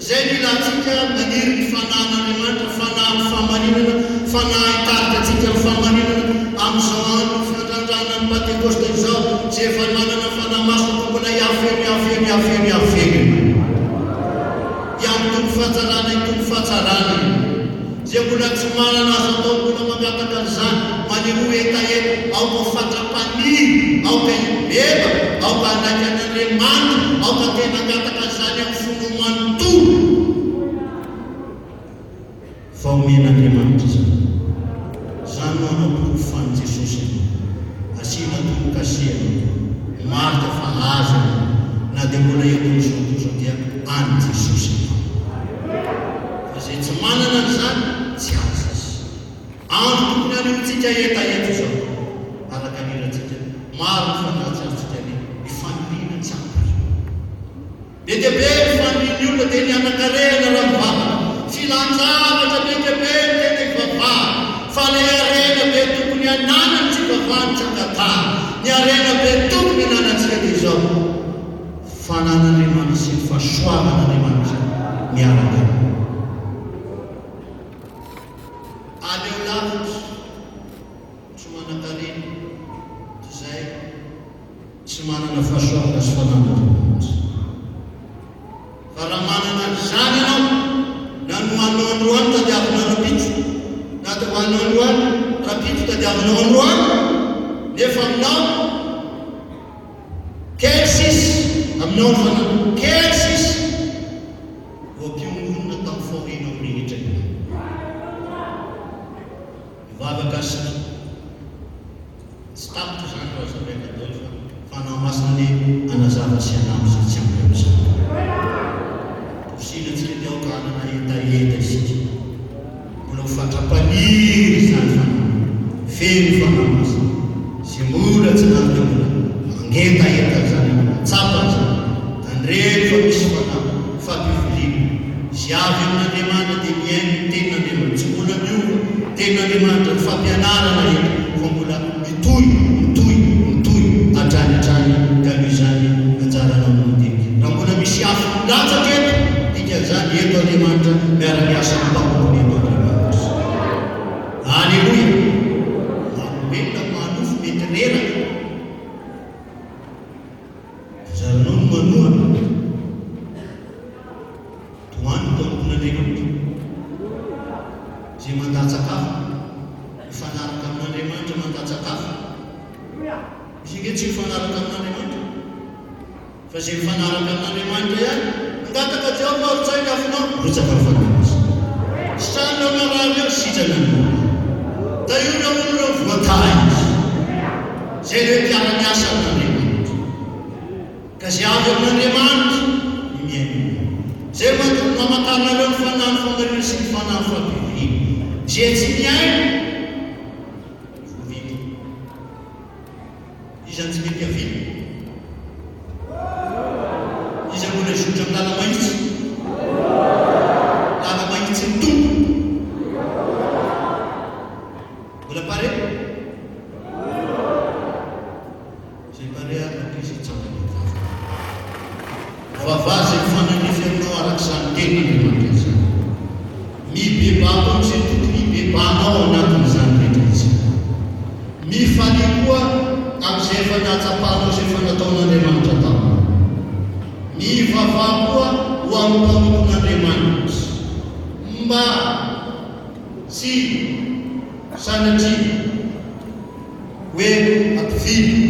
zay mila atsika maniry ny fanahin'Andriamanitra fanahy ny famarinana fanahy hitarika atsika ny famarinana amin'izao andro tsy efa manana fanamaso mbola iafeny iamtony fahatsarana itony fahatsarana zay mbola tsy manana azo atao mbola mangataka an'izany maniro etaeta aoka fatrapaniry aoka ibeba aoka andraiky an'Andriamanitra aoka tena angataka an'izany amin'ny fomba manontolo fa omen'Andriamanitra zany manao profany Jesosy asina tomokasiana marika fa aza na dia mbola etony zao dia any Jesosy fa zay tsy manana an'izany tsy aza izy andro tokony an'iotsika etaeta zao araka aniratsika maro ny fanajatsika ny faniriana tsy ampy be dia be ny faniriany olona dia ny anakarena raha mivavaka filanjavatra be dia be ny tena ivavaha fa le arena be tokony ananany tsy vavahany tsy akatà ny arena be tokony ananantsika dia zao fanan'Andriamanitra sy ny fahasoavan'Andriamanitra miaraka aleo lavitra tsy manan-karena izay tsy manana fahasoavana sy fanan'Andriamanitra fa raha manana izany ianao na no hoanao androany tadiavinao rapitso na dia hoanao androany rapitso tadiavinao androany nefa aminao kely sisy aminao ny fanana kely sisy voam-piongonina tamin'ny fahoriana rehetra mivavaka sika tsy tapitra zany raha zavaka atao fa fanao masina ny anazava sy anamo zay tsy ampy amin'izany tosinatsika dia aoka anana etaeta isika mbola ho fatrapaniry zany fanao feno fanao masina sy mbola tsy nany dia mbola mangetaeta zany tsapa zany tandreny fa misy fanao fampivoliana sy avy amin'Andriamanitra dia miaino ny ten'Andriamanitra tsy mbola miova ten'Andriamanitra ny fampianarana eto fa mbola mitoy atrany ka noho izany anjaranao amin'n'teky raha mbola misy afo milatsaka eto dikan'izany eto Andriamanitra miara-miasa ny mpamompony eto Andriamanitra alleloia marombelona manofo mety reraka zaranao no manohana toany tompon'Andriamanitra zay mandatsakafo mifanaraka amin'Andriamanitra mandatsakafo misy nge tsy mifanaraka amin'Andriamanitra fa zay mifanaraka amin'Andriamanitra ihany angataka ty ao marotsainy afinao rotsaka fanamazy stranao marary eo sitrana anao da io na olo reo voatay zay le mpiara-miasa amin'Andriamanitra ka zay avy amin'Andriamanitra miaino zay mamatarina reo ny fanano famarina sy ny fanano fampivoriana zay tsy miaino vovity izany tsy mety avily izy mbola zotra amin'ny lala mahitsy ny tompo mbola pare zay pare araka izy tsangany vavah zay mifananify aminao araka izany ten'Andriamanitra zany mibebako am'izay tokony hibebanao anatin'izany rehetra izy mifaly koa amin'izay efa niatsapanao zay efa nataon'Andriamanitra tamina mivavah koa ho amin'ny mpanompon'Andriamanitra mba tsy sanatria hoe ampivily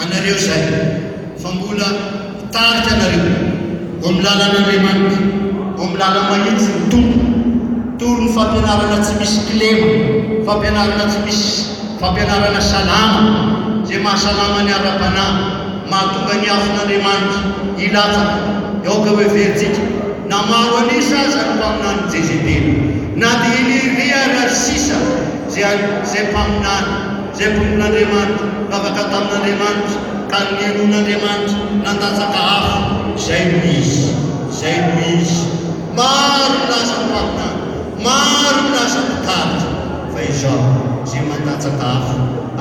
anareo zay fa mbola mitarika anareo ho amin'ny lalan'Andriamanitra ho amin'ny lala mahitsy ny tompo toro ny fampianarana tsy misy kilema fampianarana salama zay mahasalama ny ara-panahy mahatonga ny afon'Andriamanitra ilatsaka aoka hoe veritsika na maro anisa aza ny mpaminany jezebely na dia iliria Narsisa zay mpaminany zay mpompon'Andriamanitra bavaka tamin'Andriamanitra ka nienon'Andriamanitra nandatsaka afo zay no izy maro lasa mpaminany maro lasa mpitaritra fa izao zay mandatsaka afo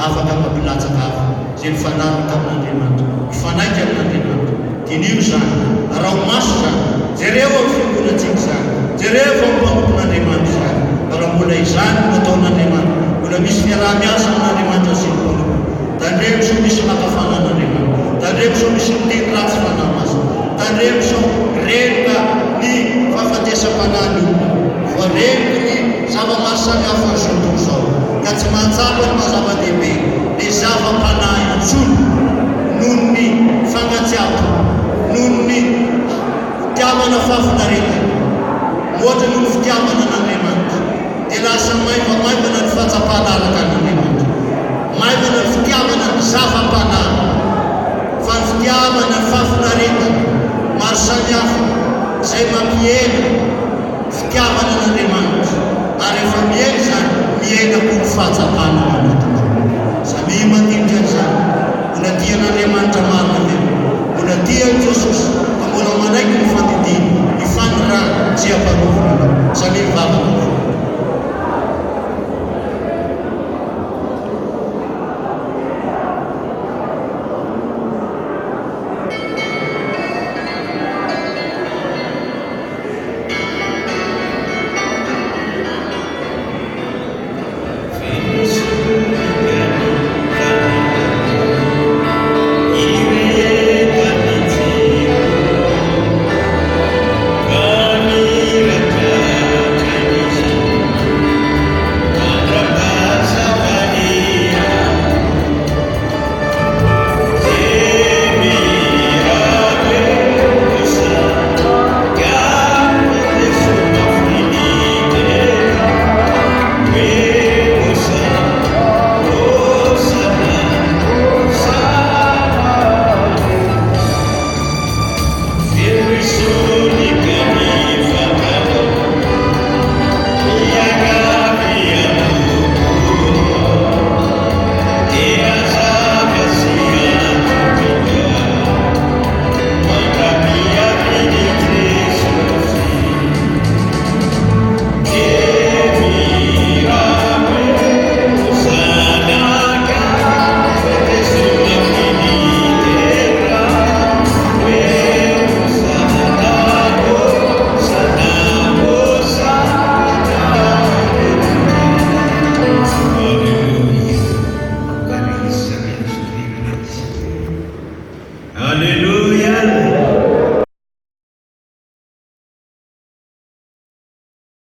afaka mampilatsaka afo zay mifanaraka amin'Andriamanitra mifanaiky amin'Andriamanitra dinio zany raha ho maso zany jereo amin'ny fiangonantsika zany jereo fa mpamompon'Andriamanitra zany raha mbola izany no ataon'Andriamanitra mbola misy fiaraha-miasa amin'Andriamanitra sy ny mpanompo da tandremo sao misy nakafanan'Andriamanitra, tandremo sao misy miteny ratsy fanahy masina, tandremo sao renika ny fahafatesam-panahy ny olona, voarenika ny zava-maro samihafa n'izao tontolo izao, ka tsy mahatsapa ny mahazava-dehibe ny zava-panahy intsony noho ny fangatsiaka, noho ny fitiavana fahafinaretana, ohatra noho ny fitiavana an'Andriamanitra, dia lasa maivana ny fahatsapana araka an'Andriamanitra, maivana ny fitiavana ny zava-panahy, fa ny fitiavana ny fahafinaretana maro samihafa izay mampiena fitiavana an'Andriamanitra, ary efa miena zany miena koa ny fahatsapana manatona. Samy mandinika an'izany, mbola tian'Andriamanitra marina ve, mbola tian'i Jesosy, fa mbola manaiky ny fandidiny, ny fanirana tsy hamparovana, samy mivavaka. Hallelujah.